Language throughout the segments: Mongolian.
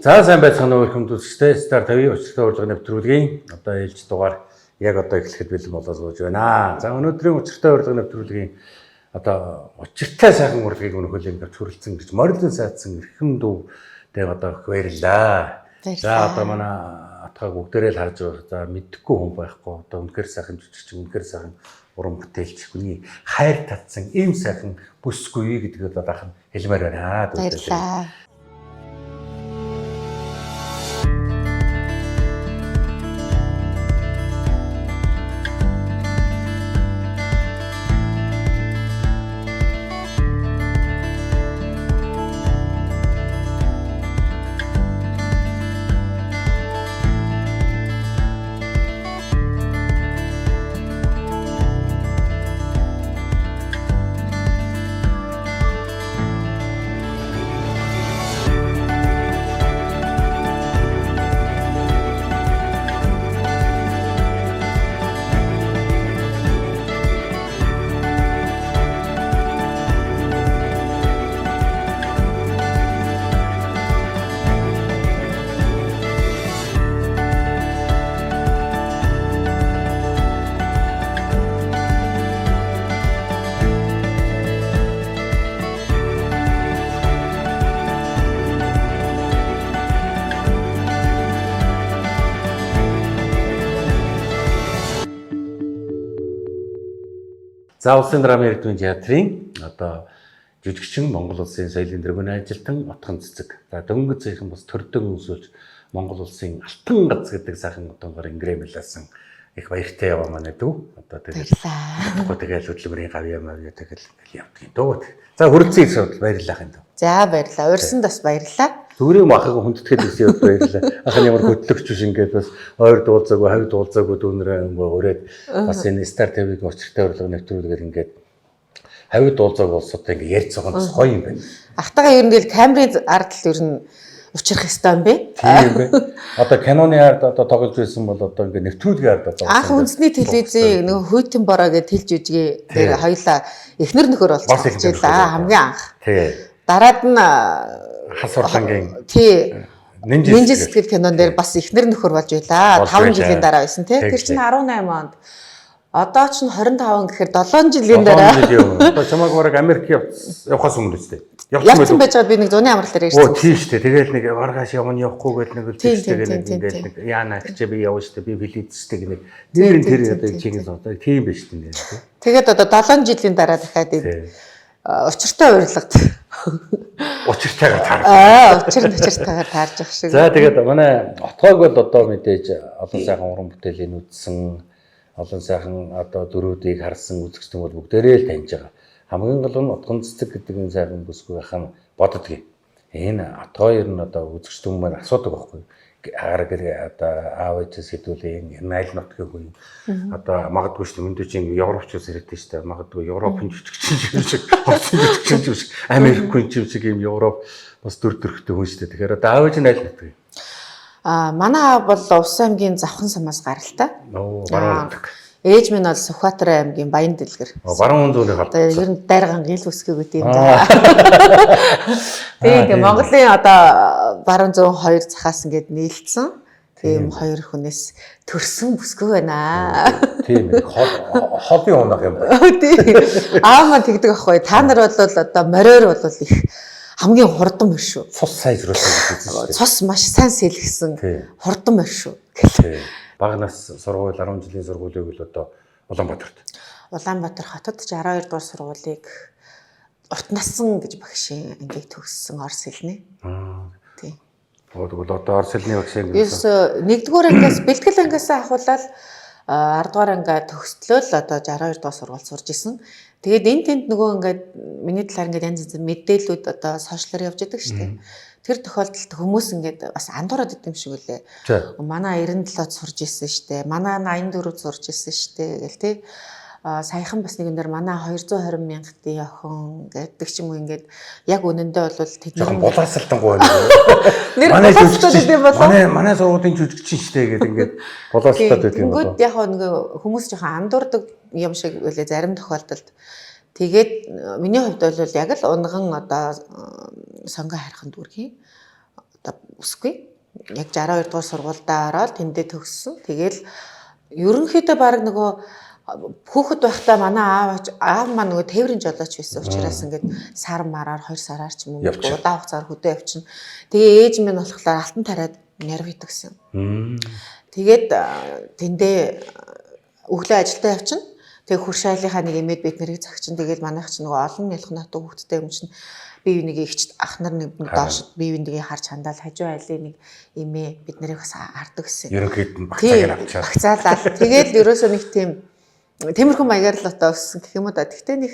За сайн байцгаана уу хүмүүс үзэгчдээ Star TV өчигдөр урилгын нэвтрүүлгийн одоо ээлж дугаар яг одоо эхлэхэд бэлэн болоо сууж байна. За өнөөдрийн өчигдөр урилгын нэвтрүүлгийн одоо учиртай сайхан урилгыг өнөхөл ингээд хүрэлцэн гэж морилын сайдсан эрхэм дүүтэй одоо баярлаа. За одоо манай атгаа бүгдээрээ л харж байгаа. За мэдхгүй хүн байхгүй. Одоо үнэхээр сайхан жүжигч, үнэхээр сайхан уран бүтээлч, хүний хайр татсан ийм сайхан бүсгүй гэдгийг одоо дахин хэлмээр байна. Баярлалаа. За улсын драмын эрдэмтэн театрын одоо жүжигчин Монгол улсын соёлын дэргэний ажилтан Отгон Цэцэг. За дөнгөж зэйхэн бас төрдөн өмсүүлж Монгол улсын алтан гац гэдэг сайхан утгаар ингрэмлсэн их баяртай яваа манай дүү. Одоо тэгэл хөдөлмөрийн гавьяа мавьяа тэгэл явдгийн дөө. За хүрэлцэн ирсэн баярлалаа хин дөө. За баярлалаа. Урьсанд бас баярлалаа. Зүгээрээ махаг хүндэтгээд ирсэн явд баярлалаа. Ахын ямар хөтлөгч биш ингээд бас ойр дуулзаагүй, хавь дуулзаагүй дүүнрээ өрөөд бас энэ Star TV-г учиртай урилга нэвтрүүлгээр ингээд хавь дуулзааг болсод ингээд ярьж байгаа нь гоё юм байна. Ахтайгаа ер нь тэгэл камерын ард л ер нь учрах ёстой юм бэ? Тийм юм бэ. Одоо киноны ард одоо тоглож байсан бол одоо ингээд нэвтрүүлгийн ард одоо анх үндэсний телевизийн нөгөө Хүйтэн бороо гэж тэл жүжигээ дээр хоёулаа эхнэр нөхөр болж ажиллаа хамгийн анх. Тий. Дараад нь хасварлангийн Нинжа сэтгэл кинон дээр бас эхнэр нөхөр болж байлаа. 5 жилийн дараа байсан тий. Тэр чинь 18 онд. Одоо ч 25 гэхээр 7 жилийн дараа. 7 жилийн өмнө. Одоо чамайг бараг Америк явахаас өмнө үстэй. Явсан байж байгаа би нэг зуны амрал дээр ирсэн. Оо тийм шүү дээ. Тэгэл нэг маргааш явна явахгүй гэдэг нэг үстэйгээ нэг яана гэчээ би явна шүү дээ. Би филизтэй гэнэ. Нэр нь тэр одоо чиний одоо тийм биш тийм нэр. Тэгээд одоо 7 жилийн дараа дахиад учиртай урилгад учиртайгаар таарж. Учиртайгаар таарж явах шиг. За тэгээд манай отгоог бол одоо мэдээж олон сайхан уран бүтээлийн үзсэн, олон сайхан одоо дөрүүдийг харсан үзэгчдэн бол бүгдээрээ л таньж байгаа. Хамгийн гол нь Отгон Цэцэг гэдэг энэ сайхан бүсгүй ахын боддгийг. Энэ отгоо ер нь одоо үзэгчдэн маань асуудаг байхгүй. Агаар одоо аав ээжээс хэдүүлээ энэ айл нутгийн хүн одоо магадгүй шүү дээ. Мэдээж ингэ европчууд ирээдтэй шүү дээ. Магадгүй Европын жүжигчин шиг Орсын жүжигчин шиг Америкийн жүжиг юм Европ бас дөрөвтэй хүн шүү дээ. Тэгэхээр одоо аав ээж нь айл нутгийн. Манай аав бол Увс аймгийн Завхан сумаас гаралтай. Баруун нутаг. Ээж минь бол Сүхбаатар аймгийн Баян Дэлгэр. Баруун зүүнээ хавтаа. Ер нь дайрган гил үсгэг гэдэг юм да. Тэгээ Монголын одоо баруун зүүн хоёр захаас ингээд нийлцсэн. Тийм хоёр хүнээс төрсөн бүсгүй байна. Тийм хобби унах юм байна. Тийм. Аав маань тэгдэг аахгүй. Та нар бол одоо мориор бол их хамгийн хурдан мөр шүү. Цус сайжруулсан. Цус маш сайн сэлгэсэн хурдан мөр шүү. Бага нас сургууль 10 жилийн сургуулийг л одоо Улаанбаатарт. Улаанбаатар хотод 62 дугаар сургуулийг урт нассан гэж багшийн ангийг төгссөн Орос хэлний. Тийм. Тэгвэл одоо Орос хэлний багшийн гэсэн. Нэгдүгээр ангиас бэлтгэл ангиас ахуулаад 10 дугаар ангаа төгслөөл одоо 62 дугаар сургууль сурж исэн. Тэгээд энэ тэнд нөгөө ингээд миний талаар ингээд янз янз мэдээлүүд одоо сошиалар явж идэг шүү дээ. Тэр тохиолдолд хүмүүс ингээд бас андуураад идэм шиг үлээ. Манай 97-д сурж исэн штэ. Манай 84-д сурж исэн штэ гэл тий. Саяхан бас нэгэн дээр манай 220 мянгатын охин гэдэг ч юм уу ингээд яг үнэндээ бол тэд нар булаасалтангуй манай жүжигчин юм болоо. Манай сургуулийн жүжигчин штэ гэдэг ингээд булаасалтаад байдаг юм болоо. Ингээд яг нэг хүмүүс жоохон андуурдаг юм шиг үлээ зарим тохиолдолд. Тэгээд миний хувьд бол яг л унган одоо сонгоо харахын дүүргийн өсөхгүй. Яг 62 дугаар сургуульдаа ороод тэндээ төгссөн. Тэгэл ерөнхийдөө баг нөгөө хүүхэд байхдаа манай аав маань нөгөө тээврийн жолооч байсан учраас ингээд сар мараар 2 сараар ч юм уу удаан хугацаар хөдөө явчихна. Тэгээ ээж минь болохоор алтан тариад нерв хийдэг гэсэн. Тэгээд тэндээ өглөө ажилдаа явчихна. Тэгээ хурш айлынхаа нэг эмээд бид нарыг цагчин. Тэгээд манайх ч нөгөө олон нялх натуу хүүхдтэй юм чинь бие биенийг ихч ах нар нэг доош бие биенийг харж хандаал хажуу айлын нэг эмээ бид нарыг бас хардаг гэсэн. Ерөнхийд нь багцаагаар авчаад. Багцаалаа. Тэгээд ерөөсөө нэг тийм тиймэрхүү маягаар л одоо өссөн гэх юм уу да. Гэхдээ нэг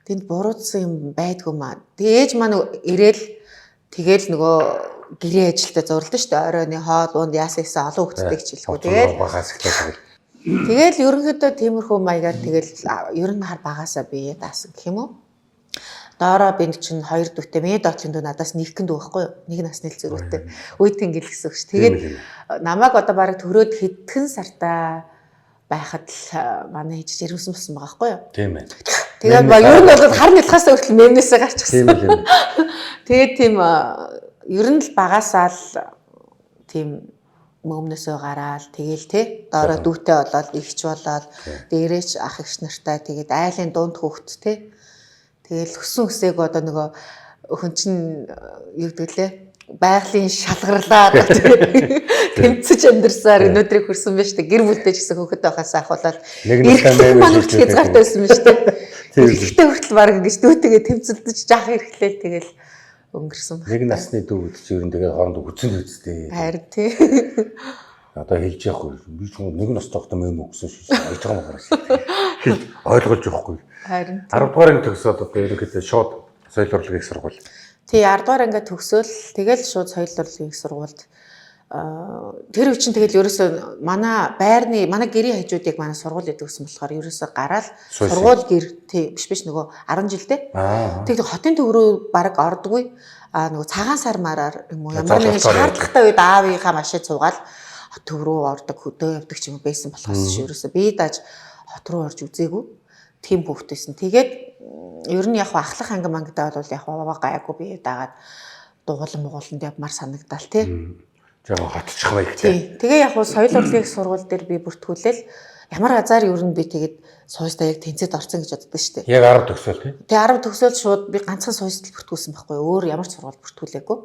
тэнд буруудсан юм байдгүй маа. Тэгээ ээж маань ирээл тэгэл нөгөө гэрээ ажилдаа зурлаа шүү дээ. Оройны хоол унд яасан гэсэн олон хүүхдтэй хичээлгүй. Тэгэл ерөнхийдөө тиймэрхүү маягаар тэгэл ер нь хар багасаа бие даасан гэх юм уу. Доороо би чинь 2 дүүтэй миний доотлын дүү надаас нэгхэн дүү байхгүй юу? Нэг насны л зэрэгтэй. Үйтгэн гэл гэсэн үг ш. Тэгээд намайг одоо бараг төрөөд хэдхэн сартаа байхад л манай хийж жирэмсэн болсон байгаа байхгүй юу? Тийм ээ. Тэгээд ер нь бол хар нэлхаас хүртэл мемнээсээ гарчихсан. Тэгээд тийм ер нь л багасаа л тийм мөмнөөсөө гараад тэгэл те доороо дүүтэй болоод ихч болоод дээрээч ах эгч нартай тэгээд айлын дунд хүүхэд те тэгэл өссөн өсээг одоо нөгөө хүн чинь юу гэдэг лээ байгалийн шалгарлаар тэмцэж амьдсаар өнөөдрийг хүрсэн байж та гэр бүлтэй ч гэсэн хүүхэд байхаас ахуулаад эрхлэх маань хүртэл хязгаартай байсан байж та эрхтэй хүртэл баг ингэж дүүтэйгээ тэмцэлдэж жаах эрхлээл тэгэл өнгөрсөн байна. Нэг насны дүүд чи ер нь тэгээд хоорондоо хүчил үзтэй. Харин тий. Одоо хэлж яахгүй. Би ч нэг настай хата мэм өгсөн шүү. Хэлж байгаа юм гараас. Ойлгож явахгүй. Харин 10 дугаар анги төгсөөд одоо ерөнхийдөө шууд соёл урлагийн сургууль. Тий 10 дугаар анги төгсөөл тэгэл шууд соёл урлагийн сургуульд тэр үе чинь тэгэл ерөөсөө манай гэрийн хажуудыг манай сургууль гэдэг гэсэн болохоор ерөөсөө гараад сургууль гэр тий биш нөгөө 10 жилдээ. Тэгээд хотын төв рүү баг ордоггүй. Нөгөө цагаан сар мараар юм уу ямар нэгэн шаардлагатай үед аавынхаа машин цугаал төв рүү ордог хөдөө явдаг ч юм байсан болохоос ерөөсөө би даж хот руу орж үзээгүй. Тийм хүүхдтэйсэн. Тэгээд ер нь яг ахлах анги мангадаа бол яг гайгүй би дагаад дугуулан мууланд явмаар санагдал тий. Жаахан хотчих баягтай. Тэгээ яг соёл урлагийн сургууль дээр би бүртгүүлээл ямар газар ер нь би тэгээд суйстаа яг тэнцэд орсон гэж боддог шүү дээ. Яг 10 төгсөөл тий. Тэгээ 10 төгсөөл шууд би ганцхан суйст бүртгүүлсэн байхгүй өөр ямар ч сургууль бүртгүүлээгүй.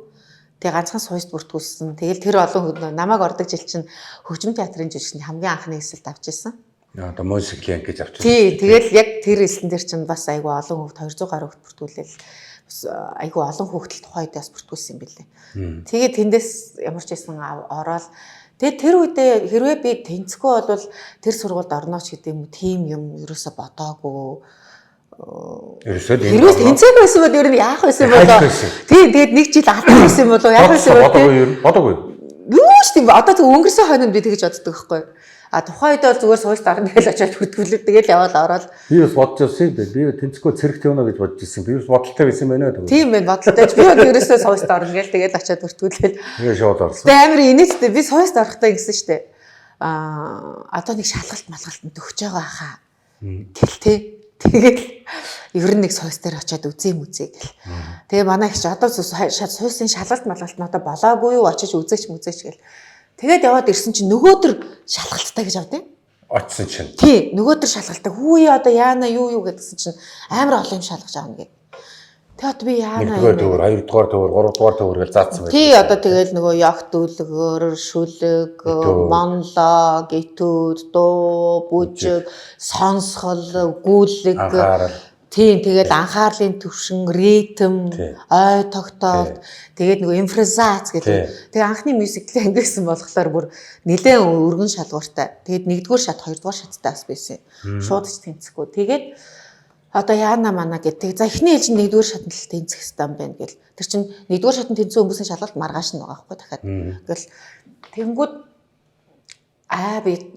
Тэгээ ганцхан суйст бүртгүүлсэн. Тэгэл тэр олон намайг ордог жил чинь хөгжим театрын жүжигчний хамгийн анхны эсэлд авч ирсэн. Одоо музиклийн гэж авч ирсэн. Тий, тэгэл яг тэр эсэлэн дээр чинь бас айгүй олон хүүхд 200 гаруй хүүхд бүртгүүлээл айгүй олон хүүхдэл тухайд бас бүртгүүлсэн юм билээ. Тэгээд тэндээс ямар ч байсан ороод тэгээд тэр үедээ хэрвээ би тэнцэхгүй бол тэр сургуульд орно ч гэдэг юм тийм юм ерөөсө бодоогүй. Хэрвээ тэнцээгүй байсан бол ер нь яах байсан болоо. Тий, тэгээд нэг жил алдсан байсан болоо яах байсан болоо. Бодоогүй. Юу ч тийм одоо тэг өнгөрсөн хойнонд би тэгэж боддог байхгүй. Тухайн үед бол зүгээр суйст орно гэж очиад бүртгүүлээ. Тэгэл яваад ороод. Би бас бодож байсан юм бэ. Би тэнцэхгүй цэрэгтэй өнө гэж бодож ирсэн. Би бас бодолтой байсан юм байна гэдэг. Тийм байна бодолтой. Би бол ерөөсөө суйст орно гээл тэгэл очиад бүртгүүлээл. Тэгээ шууд орсон. Тэгээ амар инээдтэй би суйст орохдоо гэсэн штэ. Одоо нэг шалгалт малгалтанд өгч байгаа хаа. Гэл тээ. Тэгэл ер нь нэг суйс дээр очиад үзье гэл. Тэгээ манай их ч одоо суйсын шалгалт малгалт нь одоо болоогүй юу очиж үзээч гэл. Тэгээд яваад ирсэн чинь нөгөөдөр шалгалттай гэж авдیں۔ Очсон чинь. Тий, нөгөөдөр шалгалттай. Хүүе одоо яана юу гэдгсэн чинь амар олон юм шалгаж авна гэв. Тэгээд би яана 1 дугаар төвөр, 2 дугаар төвөр, 3 дугаар төвөр гэж заасан байх. Тий, одоо тэгэл нөгөө ягт үлгөр, шүлэг, монлог, этюд, дуу, бүжиг, сонсгол, гүйлэг тийм тэгээд анхаарлын төвшин, ритм, ой тогтоолт, тэгээд нөгөө импровизац гэдэг. Тэгээд анхны мюзиклийн ангисан болохоор бүр нэлээд өргөн шалгууртай. Тэгээд 1-р шат, 2-р шаттай бас байсан. Шууд ч тэнцэхгүй. Тэгээд одоо яана мана гэдэг. За эхний ээлж 1-р шатнд л тэнцэх хэрэгтэй юм байна гэл. Тэр чинь 1-р шатнд тэнцсэн хүмүүсийн шалгалт маргааш нь байгаа байхгүй дахиад. Тэгэл тэгэнгүүт би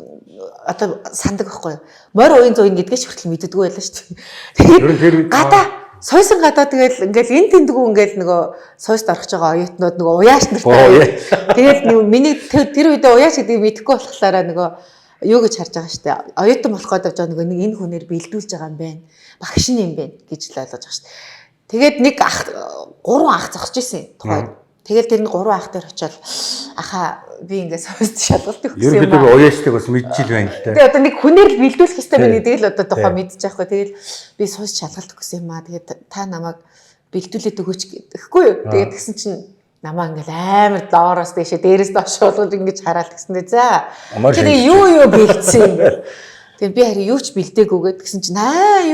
одоо сандаг байхгүй юу. Морь уян зуйн гэдгээ ч хүртэл мэддэггүй байлаа шүү дээ. Тэгээд гадаа сойсон гадаа тэгэл ингээл эн тэндгүү ингээл нөгөө сойст орох байгаа оюутнууд нөгөө уяаш нартай. Тэгээд миний тэр үедээ уяаш гэдгийг мэдэхгүй болохоор нөгөө юу гэж харж байгаа шүү дээ. Оюутан болох гэдэг жоо нөгөө нэг энэ хүнээр бэлдүүлж байгаа юм байна. Багш нь юм байна гэж л ойлгож байгаа шүү дээ. Тэгээд нэг 3 ах зогсож ирсэн тухайд. Тэгэл тэр нь 3 ах дээр очиод аха би ингээд сойс шалгалт өгсөн юм Ерөнхийдөө уяачдаг бас мэдчихэл байна л да. Тэгээ одоо нэг хүнээр л бэлдүүлэх хэрэгтэй байна гэдэг л одоо тухай мэдчих яахгүй. Тэгэл би сойс шалгалт өгсөн юм аа. Тэгээд та намайг бэлдүүлээд өгөөч гэхгүй юу. Тэгээд тэгсэн чинь намаа ингээл амар доороос дэшээ дээрээс доош болгож ингэж хараад тэгсэндээ за. Тэгээ юу бэлдсэн юм бэ? Тэгээд би харин юу ч бэлдээгүйгээд тэгсэн чинь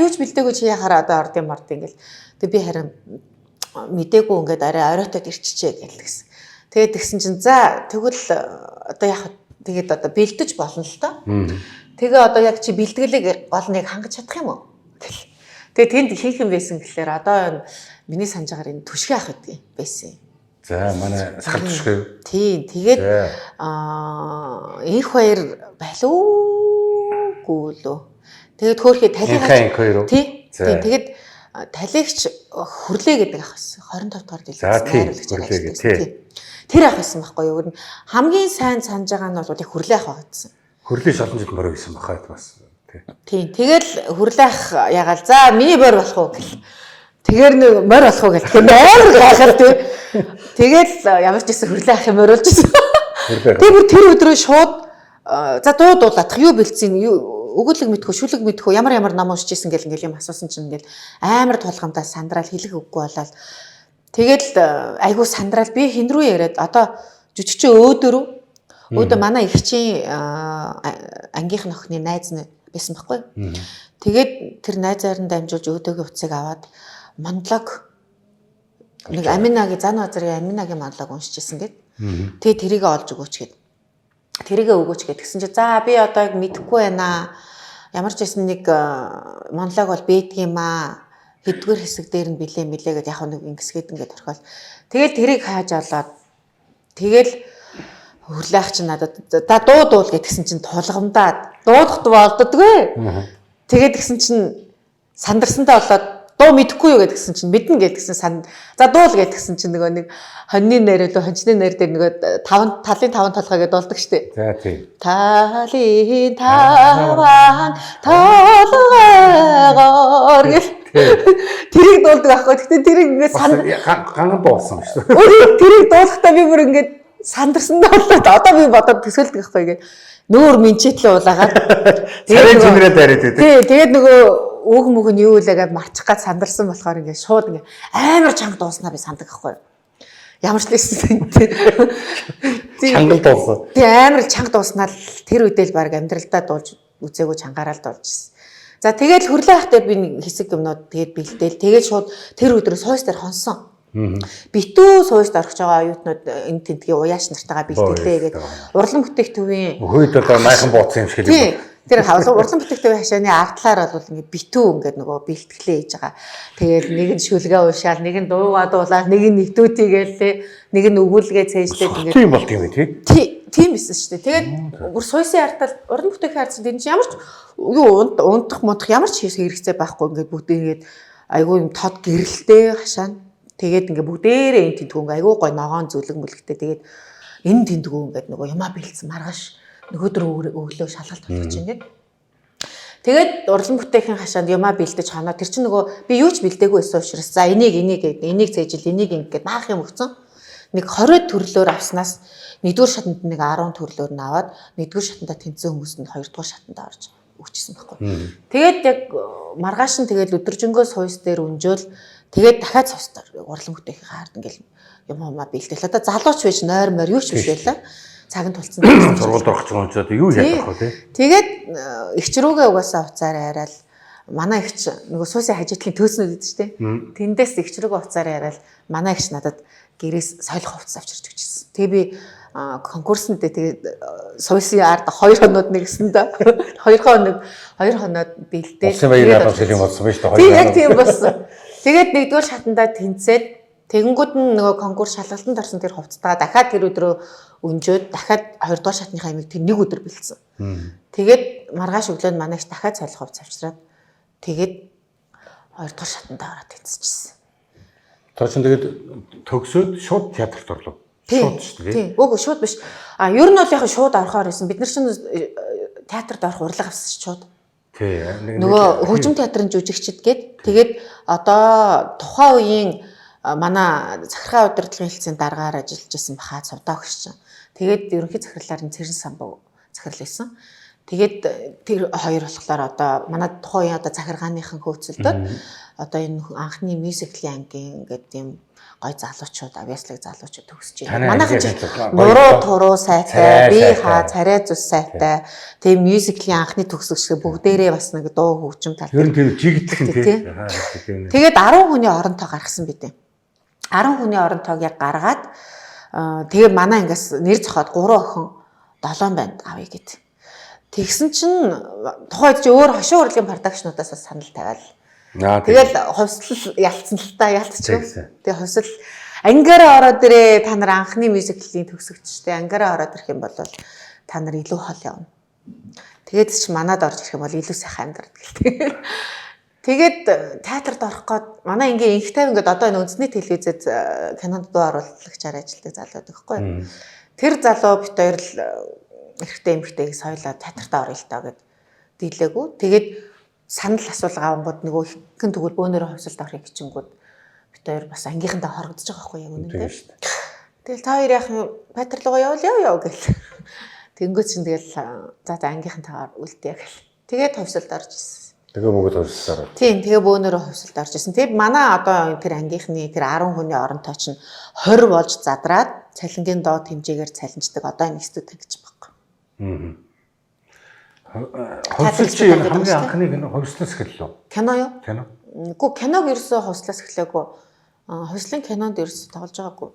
юу ч бэлдээгүй чи яхаар одоо орд юм ингээл. Тэгээд би харин мэдээгүй ингээд арай оройтод ирчихээ гэлсэн. Тэгээд тэгсэн чинь за тэгвэл одоо яг тэгээд одоо бэлдэж болно л доо. Тэгээ одоо яг чи бэлтгэлэг гол нэг хангаж чадах юм уу гэл. Тэгээд тэнд хийх юм байсан гэхэлэр одоо миний санаж байгаа энэ түшгэ ах гэдэг байсан. За манай сахар түшгэ юу? Тийм тэгээд их хоёр байлуугүй лөө. Тэгээд хөөхий талигач. Тийм тэгээд талигч хүрлээ гэдэг ах байсан. 25 дугаар дэлгэц найруулагч ажиллаж. Тэр ах байсан байхгүй юу? Хамгийн сайн санаж байгаа нь бол яг хүрлээ ах байсан. Хүрлээ шалан жил морой байсан бахаа бас. Тийм. Тэгэл хүрлээ ах ягаал за миний бор болох уу гэл. Тэгээр нэг морь болох уу гэл. Тэгэхээр амар гайхал тий. Тэгэл ямар ч гэсэн хүрлээ ахын морь болж ирсэн. Тэр бүр тэр өдрөө шууд за дуулах юу бэлдсэн өгүүлэг мэдхүү шүлэг мэдхүү ямар ном уншиж исэн гэл ингээл юм асуусан чинь ингээл амар тулгамдаа сандраал хэлэх үггүй болоод тэгэл айгуу сандраал би хин рүү яриад одоо жүжигчээ өөдөө манай ихчийн ангийнх нөхний найз нь байсан байхгүй. Тэгээд тэр найзаар нь дамжуулж өөдөөгийн утсыг аваад монолог нэг Аминагийн зан базарын Аминагийн монолог уншиж исэн гэд. Тэгээд тэрийг олж өгөөч гэд. Тэрийг өгөөч гэд. Тэгсэн чи за би одоо яг мэдэхгүй байна. Ямар ч байсан нэг монолог бол бийдэг юм аа. Хэдгээр хэсэг дээр нь билээ гэдэг яг нэг ингэсгээд ингээд орхиол. Тэгэл тэрийг хааж олоод тэгэл хүрлээх чинь надад за дуудуул гэдгсэн чинь тулгамдаа дуудахт болддгүй. Тэгээд гисэн чинь сандарсантай болоод дуу мэдэхгүй юу гэдгсэн чинь мэднэ гэдгсэн за дуул гэдгсэн чинь нөгөө нэг хоньны нэр лөө хончны нэр дээр нөгөө талын 5 толгой гэдээ болдог штеп. За тийм. Талын 5 толгойгоор гэх тэрийг дуулдаг аахгүй. Гэтэ тэрийг ингээд ганган дуулсан шүү дээ. Өө тэрийг дуулахдаа би бүр ингээд сандарсандаа болоод одоо би бодоод төсөөлдөг аахгүй ингээд нөөр минчээтлээ уулаагаад тэгээд чимрээ дараад байдаг. Тий, тэгээд нөгөө үг мөг нь юу үлээгээд марчих гад сандарсан болохоор ингээд шууд ингээд амар чанга дууснаа би сандаг аахгүй. Ямар ч лээсэн тий. Чангал дуусан. Тий амар чанга дууснаа тэр үедээ л баг амьдралдаа дуулж үзээгүй чангараа л дуулж ирсэн. За тэгээд хүрлээ ах дээр би нэг хэсэг юмнууд тэгээд бэлдээл тэгээд шууд тэр өдрөө сойс дээр хонсон. Битүү сойс орох байгаа оюутнууд энэ тентгийн уяаш нартайгаа бэлтгэлээ гэдэг урлан бүтээгтүүвийн хүйд одоо майхан бууцсан юм шиг л тэр урлан бүтээгтүүвийн хашааны ардлаар бол ингээ битүү ингээд нөгөө бэлтгэлээ хийж байгаа. Тэгээд нэг нь шүлгээ уушаал, нэг нь дуугаа дуулаад, нэг нь нэтүүтийгээл нэг нь өгүүлгээ цээжлээд ингээд тийм болт юм тий. Тийм байсан шүү дээ. Тэгээд бүр сойсын артал урлан бүтээгтийн артсан тэр чинь ямар ч юу унтах модох ямар ч хэрэгцээ байхгүй ингээд бүгд ингээд айгүй юм тод гэрэлтэй хашаана. Тэгээд ингээ бүгдээрээ энэ тентгүүнг айгүй гой ногоон зүлэг мүлгтэй тэгээд энэ тентгүү ингээд нөгөө юмаа бэлдсэн маргааш нөгөөдөр өглөө шалгалт болгож ингээд тэгээд урлан бүтээхийн хашаанд юмаа бэлдэж ханаа тэр чинь нөгөө би юу ч бэлдээгүй байсан учраас за энийг цээжил энийг ингээд маах юм өгсөн нэг 20 төрлөөр авснаас нэгдүгээр шатанд нэг 10 төрлөөр нь аваад нэгдүгээр шатанда тэнцсэн хүмүүст нь хоёрдугаар шатанда орж өгчсэн байхгүй. Тэгээд яг маргааш нь тэгээд өдөржингөө сойс дээр өнжөөл тэгээд дахиад сойстоор урлан бүтээхийн хаард ингээл юм бэлдээл. Одоо залууч биш нойр морь юу ч биш байлаа. Цаг нь тулцсан. Сургуульд орох гэж байгаа юм чи одоо юу яах вэ тий? Тэгээд эгч рүүгээ угаасаа уцаараа яриад манай эгч нөгөө суусын хажуудлын төөснүүд гэдэг чинь тий. Тэндээс эгч рүүгээ уцаараа яриад манай эгч надад гэрээс соёлох хувцас авчирч өгчээсэн. Тэгээ би конкурсанд тэгээд сойсын ард 2 хоноод нэгсэн да. 2 хоноод бэлдээл. Усын баяраар шилэн болсон байж та 2 хоноод. Тийм яг тийм болсон. Тэгээд нэгдүгээр шатандаа тэнцээд тэгэнгүүт нь нөгөө конкурс шалгалтанд орсон тэр хувцастаа дахиад тэр өдрөө өнжөөд дахиад 2 дугаар шатныхаа ямиг тэр нэг өдөр бэлдсэн. Тэгээд маргааш өглөө нь манайч дахиад солих хувцас авчираад тэгээд 2 дугаар шатандаа ороод тэнцчихсэн. Тэр чинь тэгээд төгсөөд шууд театрт орлоо. Шууд шүү дээ. Тийм. Үгүй шууд биш. Ер нь бол яг шууд орохоор байсан. Бид нар чинь театрт орох урлаг авсан шууд. Тий. Нөгөө хөгжим театрын жүжигчд гээд тэгээд одоо тухайн үеийн манай захиргаа удирдлагын хэлтсийн дараагаар ажиллаж исэн бахаа цавдаа өгч чинь. Тэгээд ерөнхий захирлаар нь Цэрэн самбуу захирал байсан. Тэгээд тэр хоёр болохоор одоо манай тухайн одоо захиргааныхан хөөцөлдөд одоо энэ анхны мюзиклийн ангийн гэдэг тийм гой залуучууд, авьяаслаг залуучууд төгсөж байна. Манайхан ч нуруу туруу сайтай, бие хаа царай зүс сайтай. Тэгээ мюзиклийн анхны төгсөгчдөө бүгдээрээ бас нэг дуу хөгжим талтай. Ер нь тийм жигдэх тийм. Тэгээд 10 хүний оронтой гаргасан бид. 10 хүний оронтойг яг гаргаад тэгээ манай ингээс нэр зохиод 3 охин 7 банд авъя гэд. Тэгсэн чинь тухайд чи өөр хошуу урлагийн продакшнуудаас бас санал тавиал. Тэгэл хувьсэл ялцсан л та ялцчихв. Тэгээ хувьсэл ангиараа ороод ирээ та нар анхны мюзиклийн төгсөгчтэй ангиараа ороод ирэх юм бол та нар илүү хол явна. Тэгээд чи манад орж ирэх юм бол илүү сайхан амьдрал гэлтэй. Тэгээд театрт орох гээд манай ингээ инх тайв ингээд одоо энэ үндэсний телевизэд кинонд дуу оруулагчаар ажилладаг залууд байхгүй. Тэр залуу бит хоёр л эрэгтэй эмэгтэйг соёлоо театрт орё л таа гэд дийлээгүй. Тэгээд санал асуулга авангууд нөгөө хин тэгвэл бөөнөрөө хувьсалд орохыг хичингүүд бит хоёр бас ангийнхандаа хорогдож байгаа байхгүй яг үнэндээ. Тэгэл та хоёр яах юм театр руугаа яваа гэл. Тэнгүүд чинь тэгэл за ангийнхантайгаар үлдээ гэл. Тэгээд хувьсалд орж ирсэн. Тэгээ бүгд хувьсалд ороод. Тийм, тэгээ бөөнөрөө хувьсалд орж ирсэн. Тэгээд манай одоо тэр ангийнхны тэр 10 хүний оронтой чинь 20 болж задраад цалингийн доо хэмжээгээр цалинждаг одоо энэ студид гэж байна. Хувьсал чи хамгийн анхны кино хувьслаас эхэллээ. Кино юу? Кино. Үгүй киног ерөөсөө хувьслаас эхлэегүй. Хувьслын кинонд ерөөсөө тоглож байгаагүй.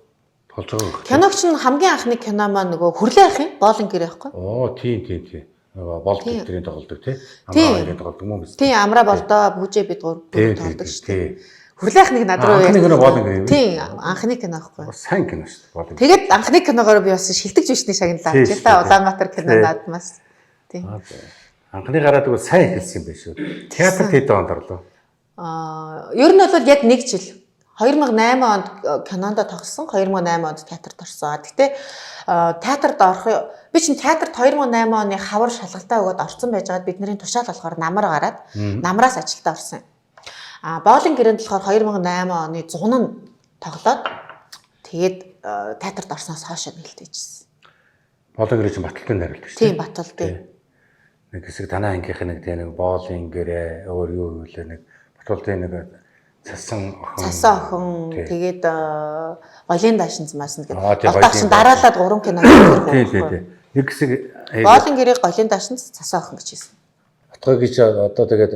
Тоглож байгаа. Киног чинь хамгийн анхны кино маань нөгөө хүрлээ ах юм? Боолон гэрээ байхгүй? Оо тийм. Нөгөө болд гэдгийг тоглодог тий. Амраа хоёрыг тоглодог юм уу? Тийм, амраа болдоо бүжээ бид гурав тоглодог шүү дээ. Хүрлээ ахныг над руу анхны кино боолон гэрээ. Тийм, анхны кино байхгүй. Сайн кино шүү дээ боолон. Тэгээд анхны киногоор би бас шилдэг жүшний шагналаа авч та Улаанбаатар кинонод бас. Анхны гараад үгүй сайн эхэлсэн юм байна шүү. Театрт хэдэн онд орлоо? Ер нь бол яг 1 жил. 2008 онд кинонд тогссон, 2008 онд театрт орсон. Гэтэ театрт орох би чинь театрт 2008 оны хавар шалгалтаа өгөөд орсон байжгаад бидний тушаал болохоор намар гараад намраас ажилдаа орсон. Боолын гэрээнд болохоор 2008 оны 100 тоглоод тэгээд театрт орсноос хойш нэлтэйжсэн. Боолын гэрээ чинь Баталтай найруулдаг шүү. Тийм, Баталтай. Нэг хэсэг танаа ангийнх нэг тийм нэг боолын гэрээ өөр юу вэ нэг Баталтай нэг цасан охин тэгээд голын даашинзмаас нэг олдоогшин дараалаад 3 кино хийх. Тийм. Нэг хэсэг боолын гэрээ голын даашинз цасан охин гэж хэлсэн. Батгойг чи одоо тэгээд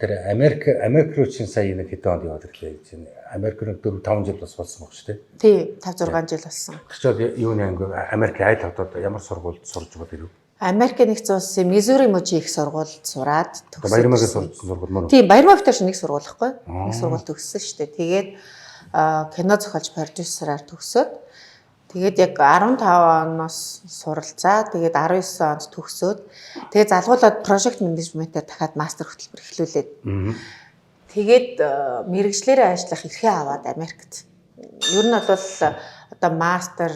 тэр Америк руу чинь сая нэг хэдэн онд яваад ирлээ гэж байна. Америк руу 4-5 жил бас болсон баг шүү дээ. Тийм, 5-6 жил болсон. Тэгвэл юуны анги Америк айл хотод ямар сургуульд сурж байгаа дэрв? Америк нэгдсэн улсын Мизури мужийн их сургуульд сураад төгссөн. Баярмаагийн сургууль мөн үү? Тийм, Баярмаа дэвтэр нэг сургууль байхгүй. Нэг сургууль төгссөн шүү дээ. Тэгээд кино зохиолч продюсераар төгсөөд тэгээд яг 15 оноос суралцаа. Тэгээд 19 онд төгсөөд тэгээд залгуулад project management-ээр дахиад мастер хөтөлбөр эхлүүлээд. Тэгээд мэрэгчлэрээ ажиллах эрхээ аваад Америкт. Ер нь бол одоо мастер,